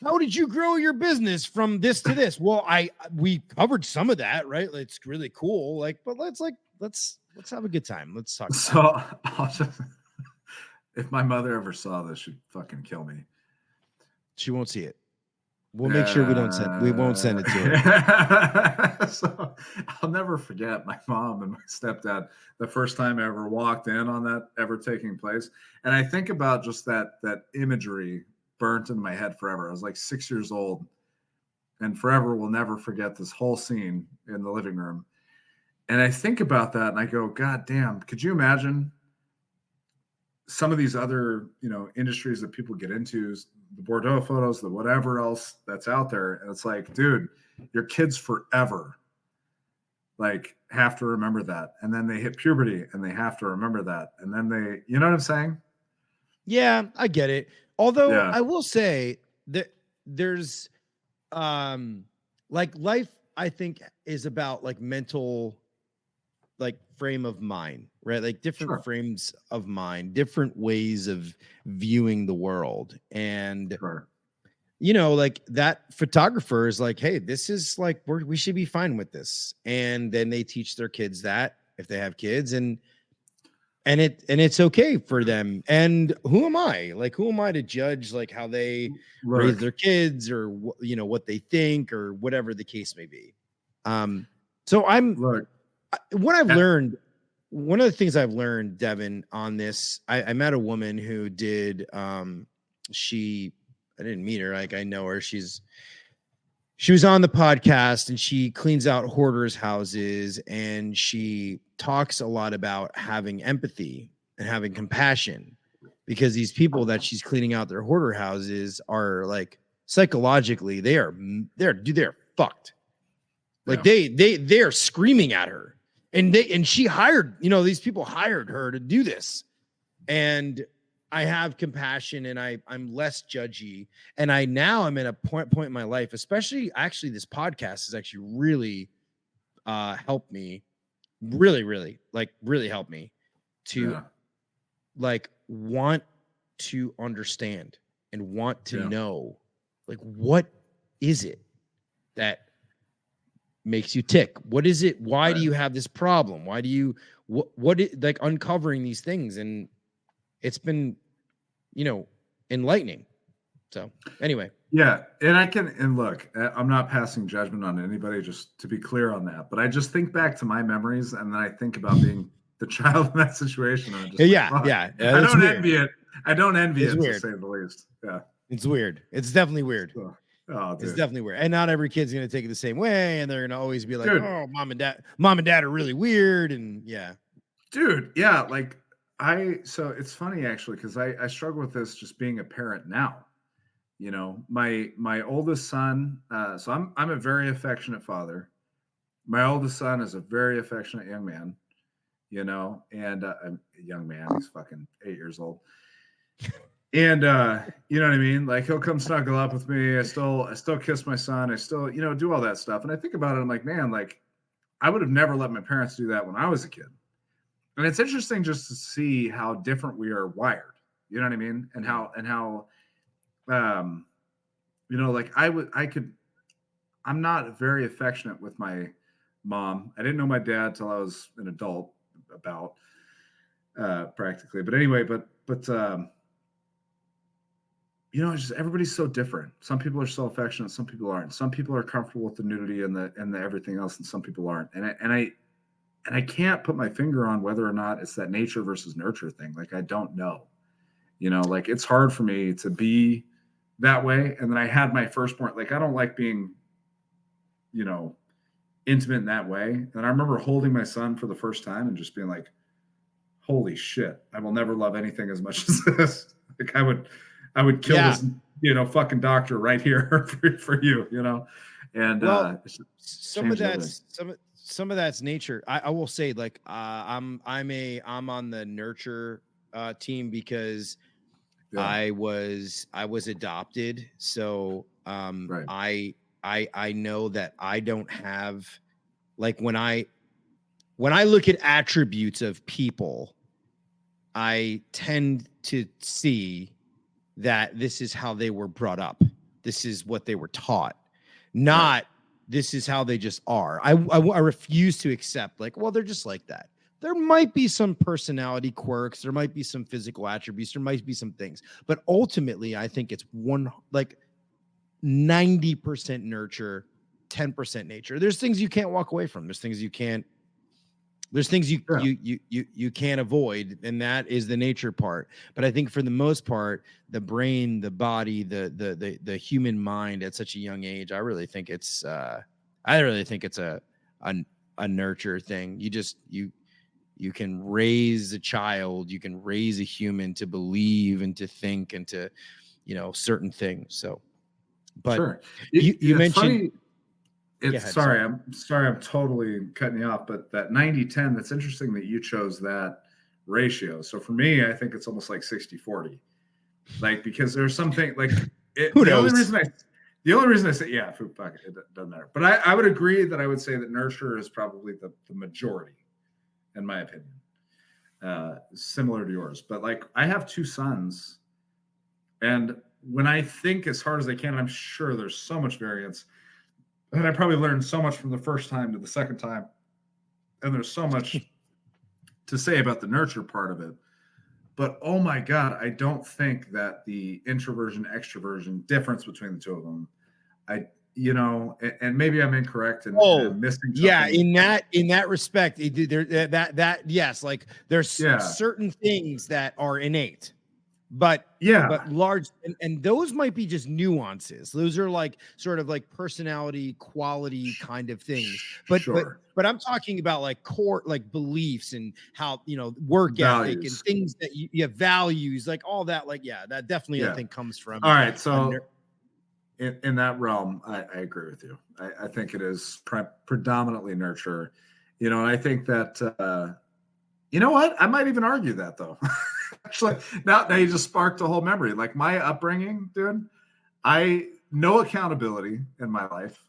how did you grow your business from this to this? Well, we covered some of that, right? Like, it's really cool. Like, but let's have a good time. Let's talk. So if my mother ever saw this, she'd fucking kill me. She won't see it. We'll make sure we won't send it to her. So I'll never forget my mom and my stepdad the first time I ever walked in on that ever taking place. And I think about just that imagery burnt in my head forever. I was like 6 years old, and forever will never forget this whole scene in the living room. And I think about that and I go, God damn, could you imagine some of these other, industries that people get into, the Bordeaux photos, the whatever else that's out there. And it's like, dude, your kids forever like have to remember that. And then they hit puberty and they have to remember that. And then they, you know what I'm saying? Yeah, I get it. Although I will say that there's like life, I think, is about like mental like frame of mind, right? Like different frames of mind, different ways of viewing the world. And like that photographer is like, hey, this is like we should be fine with this. And then they teach their kids that if they have kids, and it's okay for them. And who am I? Like, who am I to judge like how they raise their kids or what they think or whatever the case may be. So what I've learned, one of the things I've learned, Devon, on this, I met a woman who did, I didn't meet her. Like I know her. She was on the podcast and she cleans out hoarders' houses, and she talks a lot about having empathy and having compassion, because these people that she's cleaning out their hoarder houses are like psychologically, they're fucked. Like they're screaming at her. And she hired, these people hired her to do this. And I have compassion and I'm less judgy. And I'm at a point in my life, especially actually this podcast has actually really helped me, really helped me to like want to understand and want to know, like, what is it that makes you tick? What is it? Why do you have this problem? Why do you like uncovering these things? And it's been, enlightening. So anyway. Yeah. And look, I'm not passing judgment on anybody, just to be clear on that. But I just think back to my memories, and then I think about being the child in that situation. And I'm just I don't envy it. I don't envy it, to say the least. Yeah. It's weird. It's definitely weird. It's definitely weird. And not every kid's going to take it the same way. And they're going to always be like, oh, mom and dad are really weird. And dude. Yeah. Like so it's funny actually, because I struggle with this just being a parent now. My oldest son, so I'm a very affectionate father. My oldest son is a very affectionate young man, and a young man, he's fucking 8 years old. And you know what I mean? Like, he'll come snuggle up with me. I still kiss my son. I still, do all that stuff. And I think about it, I'm like, man, like, I would have never let my parents do that when I was a kid. And it's interesting just to see how different we are wired. You know what I mean? And how like I'm not very affectionate with my mom. I didn't know my dad till I was an adult, about practically. But anyway, but it's just, everybody's so different. Some people are so affectionate, some people aren't. Some people are comfortable with the nudity and the everything else, and some people aren't. And I can't put my finger on whether or not it's that nature versus nurture thing. Like, I don't know. Like, it's hard for me to be that way. And then I had my firstborn. Like, I don't like being, intimate in that way. And I remember holding my son for the first time and just being like, holy shit, I will never love anything as much as this. Like, I would kill this, fucking doctor right here for you, And some of that's nature. I will say, like, I'm on the nurture team because Yeah. I was adopted. So Right. I know that I don't have, like, when I look at attributes of people, I tend to see that this is how they were brought up. This is what they were taught, not this is how they just are. I refuse to accept, like, well, they're just like that. There might be some personality quirks. There might be some physical attributes. There might be some things. But ultimately, I think it's 90% nurture, 10% nature. There's things you can't walk away from. There's things you can't avoid, and that is the nature part. But I think for the most part, the brain, the body, the human mind at such a young age, I really think it's a nurture thing. You can raise a child, you can raise a human to believe and to think and to, certain things. So, but sure. You mentioned funny. Ahead, sorry, I'm totally cutting you off, but that 90-10, that's interesting that you chose that ratio. So for me, I think it's almost like 60-40. Like, because there's something like who knows? The only reason I say, yeah, fuck it doesn't matter. But I would agree that I would say that nurture is probably the majority, in my opinion. Similar to yours. But like, I have 2 sons, and when I think as hard as I can, I'm sure there's so much variance. And I probably learned so much from the first time to the second time. And there's so much to say about the nurture part of it. But oh my God, I don't think that the introversion, extroversion difference between the two of them, and maybe I'm incorrect and I'm missing something. Yeah, in that respect, yes, like there's certain things that are innate. But large, and those might be just nuances. Those are like sort of like personality quality kind of things. But I'm talking about like core, like beliefs and how, work values. ethic and things that you have values, like all that. Like, that definitely I think comes from. All right. So in that realm, I agree with you. I think it is predominantly nurture, and I think that, you know what? I might even argue that though. Actually, now you just sparked a whole memory. Like my upbringing, dude, no accountability in my life,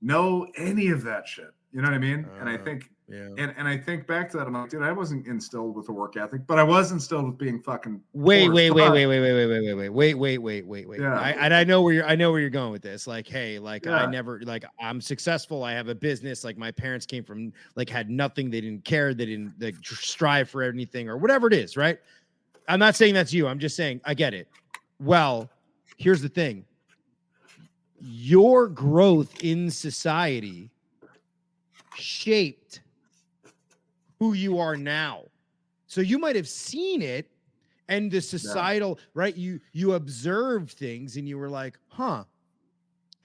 no any of that shit. You know what I mean? And I think, and I think back to that, I'm like, dude, I wasn't instilled with a work ethic, but I was instilled with being fucking. Wait. Yeah. I know where you're going with this. Like, hey, like I never, like I'm successful. I have a business. Like my parents came from, like, had nothing. They didn't care. They didn't like strive for anything or whatever it is. Right. I'm not saying that's you. I'm just saying I get it. Well, here's the thing. Your growth in society shaped who you are now. So you might have seen it and the societal, right? You observed things and you were like, huh.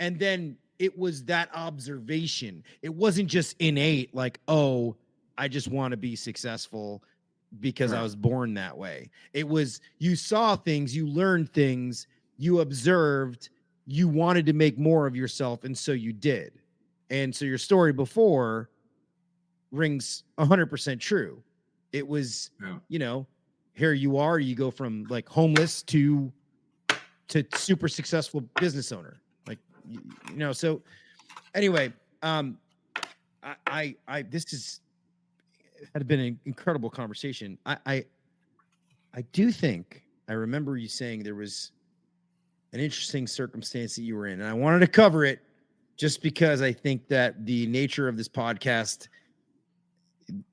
And then it was that observation. It wasn't just innate, like, oh, I just want to be successful because I was born that way. It was, you saw things, you learned things, you observed, you wanted to make more of yourself. And so you did. And so your story before rings 100% true. It was, here you are, you go from like homeless to super successful business owner. Like, so anyway, this had been an incredible conversation. I do think I remember you saying there was an interesting circumstance that you were in, and I wanted to cover it just because I think that the nature of this podcast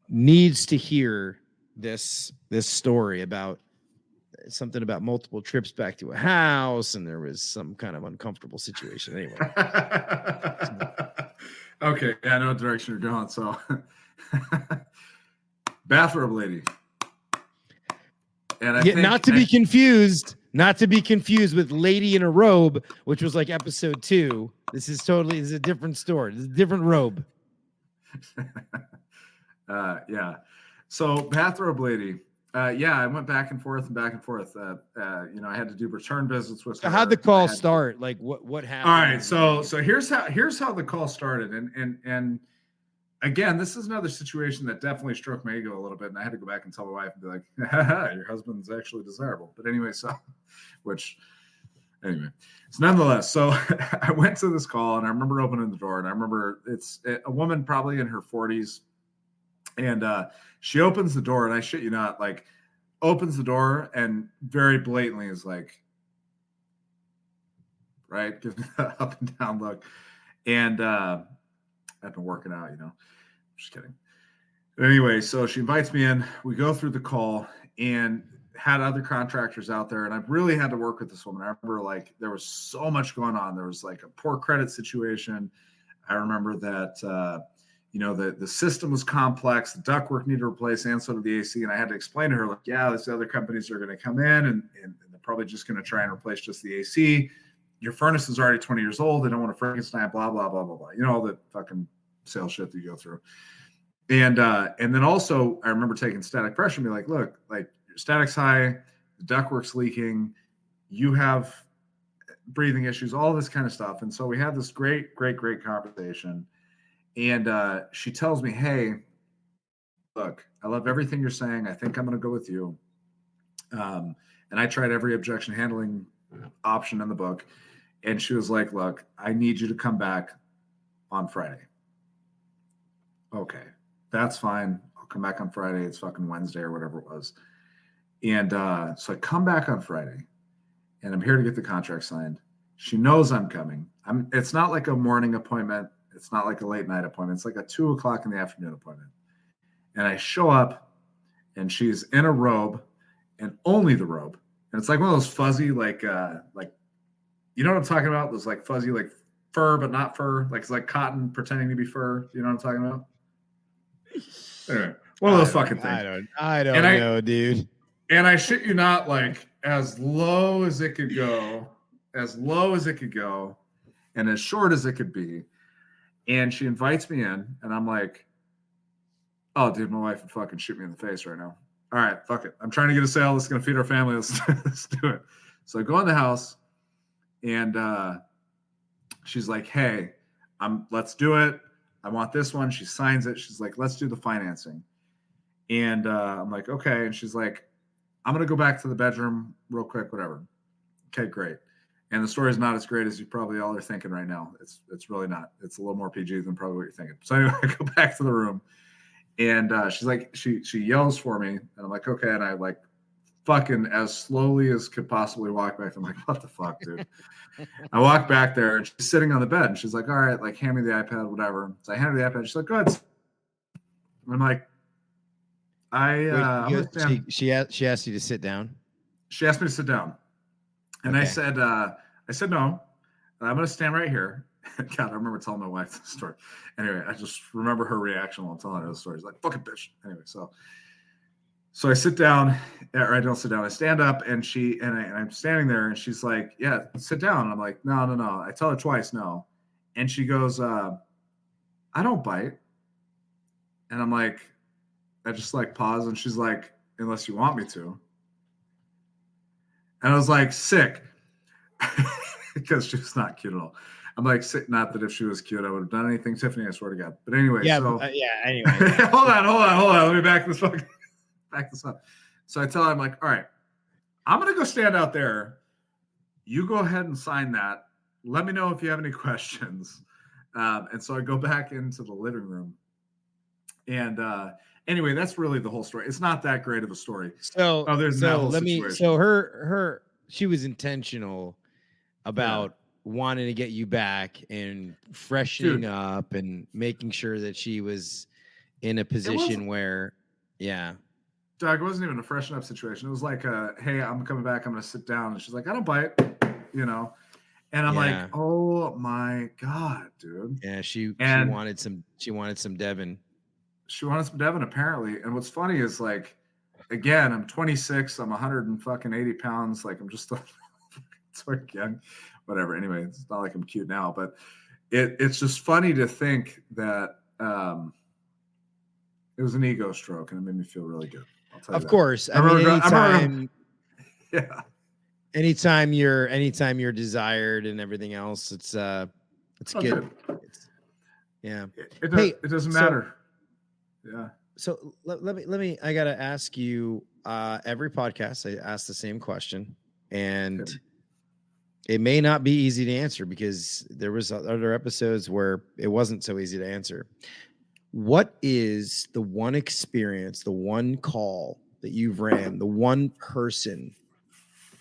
needs to hear this story about something about multiple trips back to a house, and there was some kind of uncomfortable situation. Anyway. Okay. I know what direction you're going. So bathrobe lady. And not to be confused with Lady in a Robe, which was like episode 2. This is a different story. This is a different robe. Yeah. So bathrobe lady. I went back and forth. I had to do return visits with her. How'd the call start? Like what happened? All right. So here's how the call started. And again, this is another situation that definitely stroked my ego a little bit. And I had to go back and tell my wife and be like, your husband's actually desirable. But anyway, so nonetheless, so I went to this call and I remember opening the door and I remember it's a woman probably in her 40s. And she opens the door and I shit you not, like opens the door and very blatantly is like, right, gives me that up and down look. And I've been working out, just kidding. But anyway, so she invites me in. We go through the call and had other contractors out there. And I really had to work with this woman. I remember like there was so much going on. There was like a poor credit situation. I remember that, the system was complex. The ductwork needed replaced, and so did the AC. And I had to explain to her, like, yeah, these other companies are going to come in and they're probably just going to try and replace just the AC. Your furnace is already 20 years old. They don't want a Frankenstein, blah, blah, blah, blah, blah. All the fucking sales shit that you go through. And then also I remember taking static pressure and be like, look, like your static's high, the ductwork's leaking, you have breathing issues, all this kind of stuff. And so we had this great conversation. And she tells me, hey, look, I love everything you're saying. I think I'm going to go with you. And I tried every objection handling option in the book. And she was like, look, I need you to come back on Friday. Okay, that's fine. I'll come back on Friday. It's fucking Wednesday or whatever it was. And so I come back on Friday and I'm here to get the contract signed. She knows I'm coming. It's not like a morning appointment. It's not like a late night appointment. It's like a 2:00 in the afternoon appointment. And I show up and she's in a robe and only the robe. And it's like one of those fuzzy, like, you know what I'm talking about? Those like fuzzy, like fur, but not fur. Like it's like cotton pretending to be fur. You know what I'm talking about? Anyway, one of those fucking things. I don't know, dude. And I shit you not, like as low as it could go, and as short as it could be. And she invites me in, and I'm like, oh, dude, my wife would fucking shoot me in the face right now. All right, fuck it. I'm trying to get a sale. This is going to feed our family. Let's do it. So I go in the house, and she's like, hey, let's do it. I want this one. She signs it. She's like, let's do the financing. And I'm like, okay. And she's like, I'm going to go back to the bedroom real quick, whatever. Okay, great. And the story is not as great as you probably all are thinking right now. It's really not. It's a little more PG than probably what you're thinking. So anyway, I go back to the room, and she's like, she yells for me, and I'm like, okay. And I like fucking as slowly as could possibly walk back. I'm like, what the fuck, dude? I walk back there, and she's sitting on the bed, and she's like, all right, like hand me the iPad, whatever. So I hand her the iPad. She's like, go ahead. I'm like, she asked you to sit down. She asked me to sit down. And okay. I said, no, I'm going to stand right here. God, I remember telling my wife this story. Anyway, I just remember her reaction while I'm telling her the story. She's like, fucking bitch. Anyway, so I sit down, or I don't sit down. I stand up, and I'm standing there, and she's like, yeah, sit down. And I'm like, no. I tell her twice, no. And she goes, I don't bite. And I'm like, I just like pause, and she's like, unless you want me to. And I was like, sick, because she was not cute at all. I'm like, sick, not that if she was cute, I would have done anything, Tiffany, I swear to God. But anyway, anyway. hold on. Let me back this up. So I tell her, I'm like, all right, I'm going to go stand out there. You go ahead and sign that. Let me know if you have any questions. And so I go back into the living room. And anyway, that's really the whole story. It's not that great of a story. She was intentional about wanting to get you back and freshening up and making sure that she was in a position where, Doug, it wasn't even a freshen up situation. It was like, hey, I'm coming back. I'm going to sit down. And she's like, I don't bite, And I'm like, oh my God, dude. Yeah. She wanted some Devon. She wanted some Devon, apparently. And what's funny is, like, again, I'm 26. I'm 180 pounds. Like, I'm just so young. Whatever. Anyway, it's not like I'm cute now, but it's just funny to think that it was an ego stroke, and it made me feel really good. I'll tell you that. Of course. I mean, anytime you're desired and everything else, it's good. Yeah. It doesn't matter. Yeah. So let me, I got to ask you, every podcast, I ask the same question, and Okay. it may not be easy to answer because there was other episodes where it wasn't so easy to answer. What is the one experience, the one call that you've ran, the one person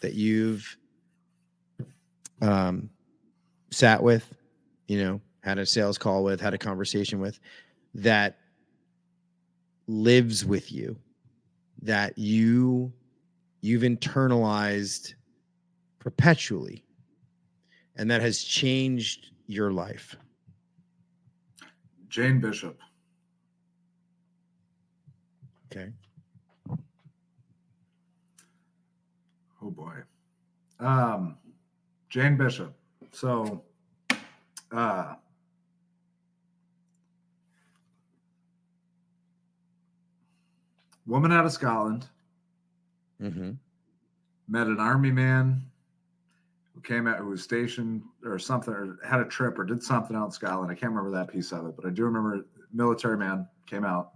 that you've sat with, had a sales call with, had a conversation with, that lives with you, that you've internalized perpetually, and that has changed your life? Jane Bishop. Okay. Oh boy. Jane Bishop. So, woman out of Scotland, met an army man who came out, who was stationed or something, or had a trip or did something out in Scotland. I can't remember that piece of it, but I do remember military man came out,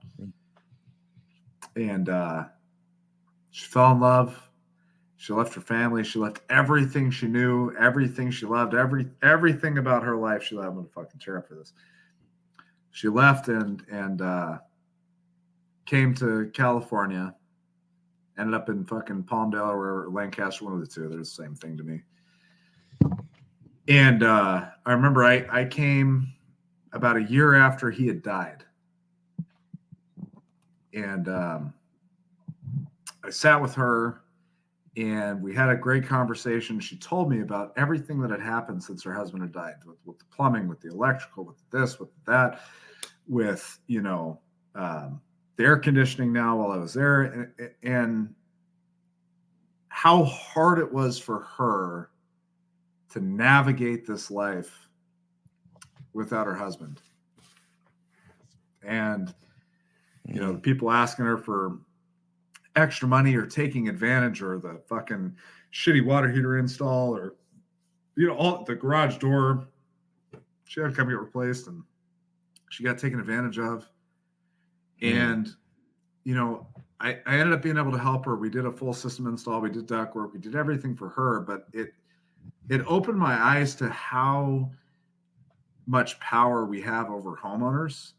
and she fell in love. She left her family. She left everything she knew, everything she loved, everything about her life. She loved. I'm gonna fucking tear up for this. She left and came to California. Ended up in fucking Palmdale or Lancaster, one of the two. They're the same thing to me. And I remember I came about a year after he had died. And I sat with her and we had a great conversation. She told me about everything that had happened since her husband had died, with the plumbing, with the electrical, with this, with that, with, the air conditioning now while I was there, and how hard it was for her to navigate this life without her husband. And, the people asking her for extra money or taking advantage, or the fucking shitty water heater install, or, all the garage door, she had to come get replaced and she got taken advantage of. And, I ended up being able to help her. We did a full system install. We did duct work. We did everything for her, but it opened my eyes to how much power we have over homeowners,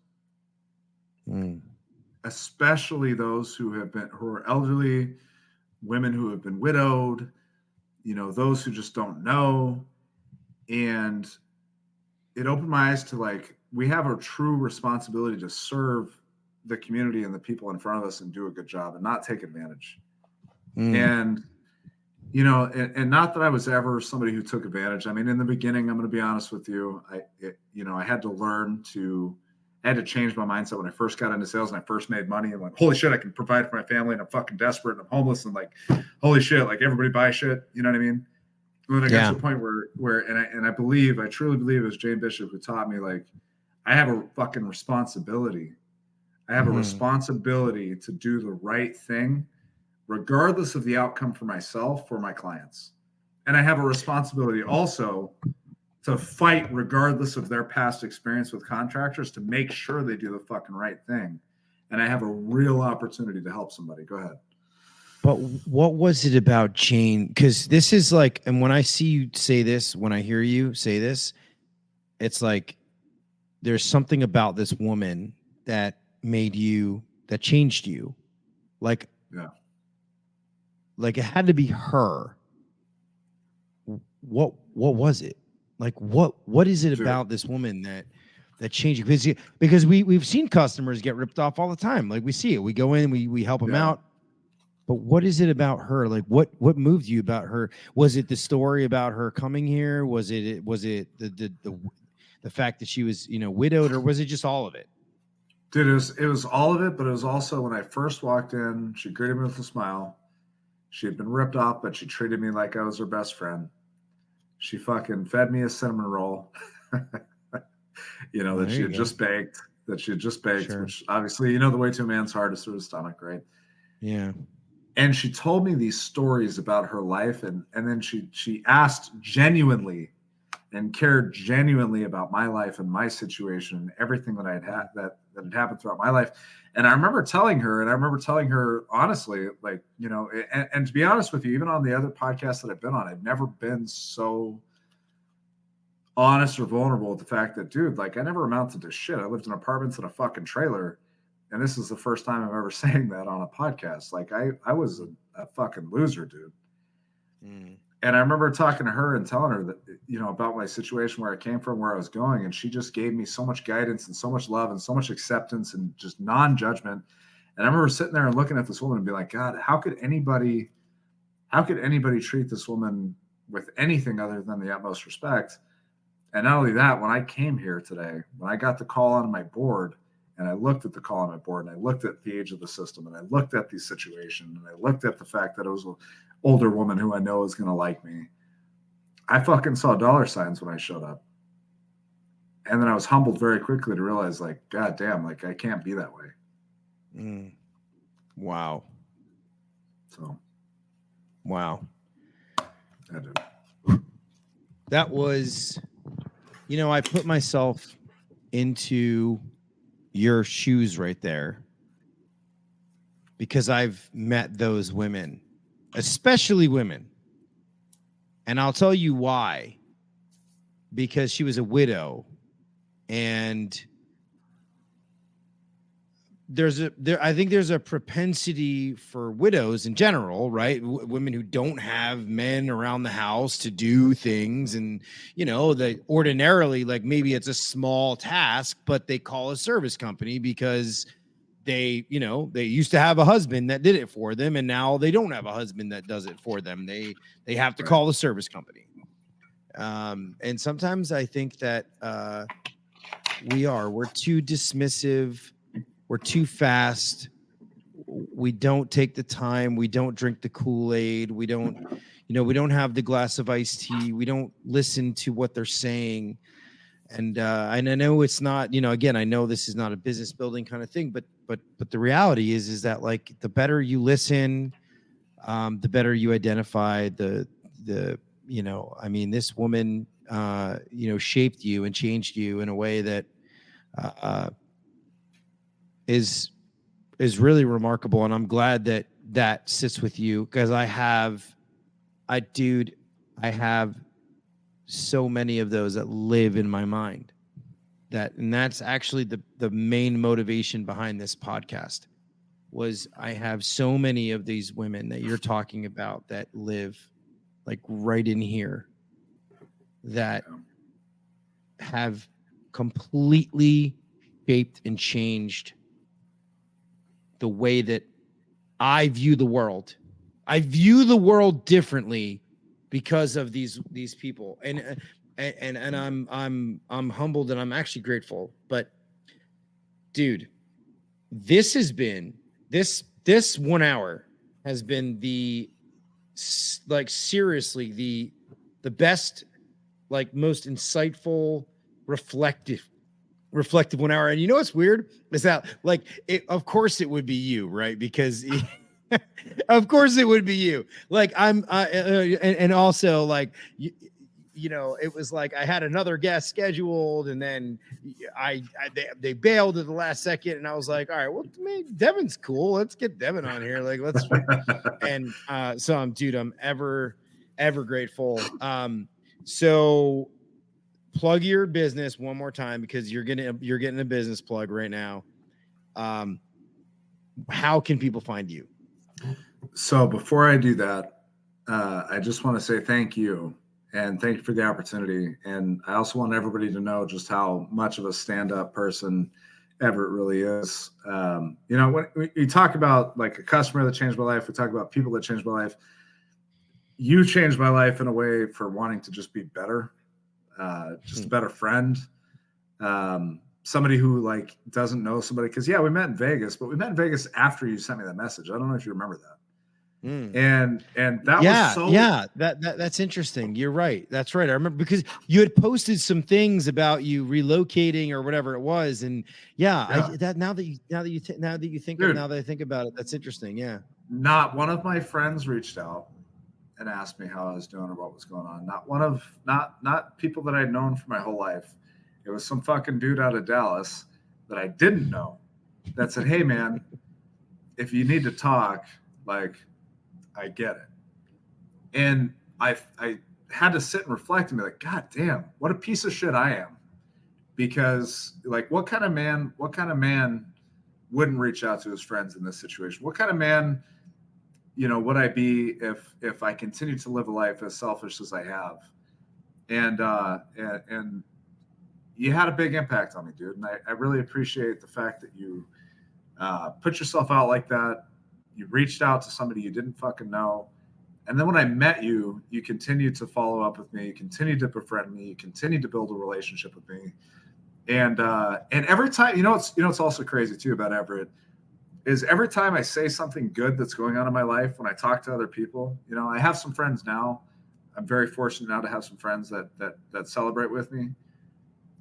especially those who are elderly, women who have been widowed, those who just don't know. And it opened my eyes to, we have a true responsibility to serve the community and the people in front of us and do a good job and not take advantage. And, and not that I was ever somebody who took advantage. I mean, in the beginning, I'm going to be honest with you. I had to change my mindset when I first got into sales and I first made money and went, holy shit, I can provide for my family and I'm fucking desperate and I'm homeless and holy shit, everybody buy shit. You know what I mean? And then I got to a point where I truly believe it was Jane Bishop who taught me, I have a fucking responsibility. I have a responsibility to do the right thing, regardless of the outcome for myself, for my clients. And I have a responsibility also to fight, regardless of their past experience with contractors, to make sure they do the fucking right thing. And I have a real opportunity to help somebody. Go ahead. But what was it about Jane? Because this is and when I see you say this, when I hear you say this, it's there's something about this woman that changed you. Yeah. It had to be her. What was it? What is it about this woman that changed you? Because we've seen customers get ripped off all the time. We see it. We go in, we help them out. But what is it about her? What moved you about her? Was it the story about her coming here? Was it the fact that she was, widowed, or was it just all of it? Dude, it was all of it, but it was also when I first walked in, she greeted me with a smile. She had been ripped off, but she treated me like I was her best friend. She fucking fed me a cinnamon roll, that she had just baked, Sure. Which obviously, the way to a man's heart is through his stomach, right? Yeah. And she told me these stories about her life. And then she asked genuinely and cared genuinely about my life and my situation and everything that I had that had happened throughout my life. And I remember telling her honestly, like, you know, and to be honest with you, even on the other podcasts that I've been on, I've never been so honest or vulnerable with the fact that, dude, like, I never amounted to shit. I lived in apartments in a fucking trailer. And this is the first time I'm ever saying that on a podcast. Like, I was a fucking loser, dude. Mm. And I remember talking to her and telling her that, you know, about my situation, where I came from, where I was going. And she just gave me so much guidance and so much love and so much acceptance and just non-judgment. And I remember sitting there and looking at this woman and be like, God, how could anybody treat this woman with anything other than the utmost respect? And not only that, when I came here today, when I got the call on my board, and I looked at the call on my board, and I looked at the age of the system, and I looked at the situation, and I looked at the fact that it was an older woman who I know is going to like me, I fucking saw dollar signs when I showed up. And then I was humbled very quickly to realize, like, God damn, like, I can't be that way. Mm. Wow. So. Wow. I did. That was, you know, I put myself into your shoes right there because I've met those women, especially women. And I'll tell you why. Because she was a widow, and I think there's a propensity for widows in general, right? Women who don't have men around the house to do things, and, you know, they ordinarily, like, maybe it's a small task, but they call a service company because they, you know, they used to have a husband that did it for them, and now they don't have a husband that does it for them. They have to call the service company. And sometimes I think that we're too dismissive. We're too fast. We don't take the time. We don't drink the Kool-Aid. We don't have the glass of iced tea. We don't listen to what they're saying. And I know it's not, you know, again, I know this is not a business building kind of thing, but the reality is that, like, the better you listen, the better you identify the, you know, I mean, this woman, you know, shaped you and changed you in a way that, is really remarkable. And I'm glad that sits with you, because I have so many of those that live in my mind, and that's actually the main motivation behind this podcast. Was I have so many of these women that you're talking about that live, like, right in here, that have completely shaped and changed the way that I view the world. I view the world differently because of these people, and I'm humbled, and I'm actually grateful. But, dude, this has been this 1 hour has been seriously the best, like, most insightful, reflective 1 hour. And you know what's weird is that, like, of course it would be you, right? Because of course it would be you. Like, and also, like, you know, it was like I had another guest scheduled, and then they bailed at the last second, and I was like, all right, well, Devon's cool. Let's get Devon on here. Like, let's. And so I'm ever grateful. So plug your business one more time, because you're getting a business plug right now. How can people find you? So before I do that, I just want to say thank you, and thank you for the opportunity. And I also want everybody to know just how much of a stand-up person Everett really is. You know, when we talk about, like, a customer that changed my life, we talk about people that changed my life. You changed my life in a way for wanting to just be better. Just a better friend, somebody who, like, doesn't know somebody. Because, yeah, we met in Vegas, but we met in Vegas after you sent me that message. I don't know if you remember that. And that was so that's interesting. You're right. That's right. I remember, because you had posted some things about you relocating or whatever it was, and now that I think about it, that's interesting. Yeah. Not one of my friends reached out. and asked me how I was doing or what was going on. Not people that I'd known for my whole life. It was some fucking dude out of Dallas that I didn't know that said, "Hey man, if you need to talk, like, I get it." And I had to sit and reflect and be like, God damn, what a piece of shit I am. Because like, what kind of man wouldn't reach out to his friends in this situation? What kind of man, would I be if I continue to live a life as selfish as I have? And you had a big impact on me, dude. And I really appreciate the fact that you put yourself out like that. You reached out to somebody you didn't fucking know. And then when I met you, you continued to follow up with me, you continued to befriend me, you continued to build a relationship with me. And every time, it's also crazy too about Everett is every time I say something good that's going on in my life, when I talk to other people, I have some friends now. I'm very fortunate now to have some friends that celebrate with me.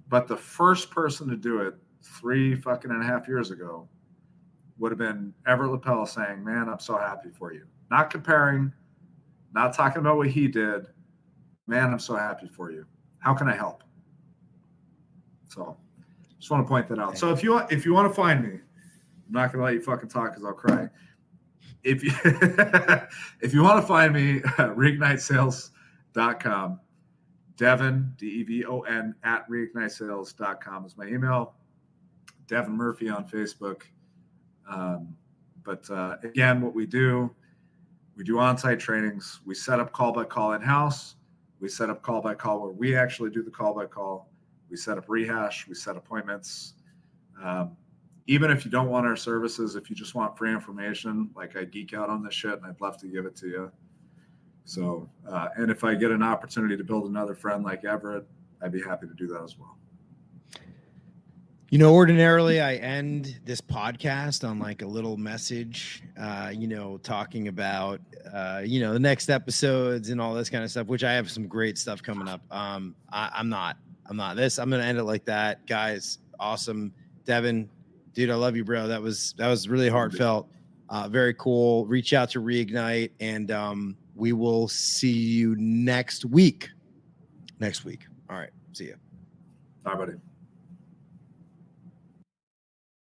But the first person to do it 3.5 years ago would have been Everett Lapel saying, "Man, I'm so happy for you." Not comparing, not talking about what he did. "Man, I'm so happy for you. How can I help?" So just want to point that out. So if you want to find me, I'm not going to let you fucking talk because I'll cry. If you if you want to find me, reignitesales.com. Devon, Devon, at reignitesales.com is my email. Devon Murphy on Facebook. But again, what we do on-site trainings. We set up call-by-call in-house. We set up call-by-call where we actually do the call-by-call. We set up rehash. We set appointments. Even if you don't want our services, if you just want free information, like I geek out on this shit and I'd love to give it to you. So, and if I get an opportunity to build another friend like Everett, I'd be happy to do that as well. Ordinarily I end this podcast on like a little message, talking about, the next episodes and all this kind of stuff, which I have some great stuff coming up. I'm not this. I'm going to end it like that. Guys, awesome. Devon, dude, I love you, bro. That was really heartfelt. Very cool. Reach out to Reignite, and we will see you next week. All right. See you. Bye, buddy.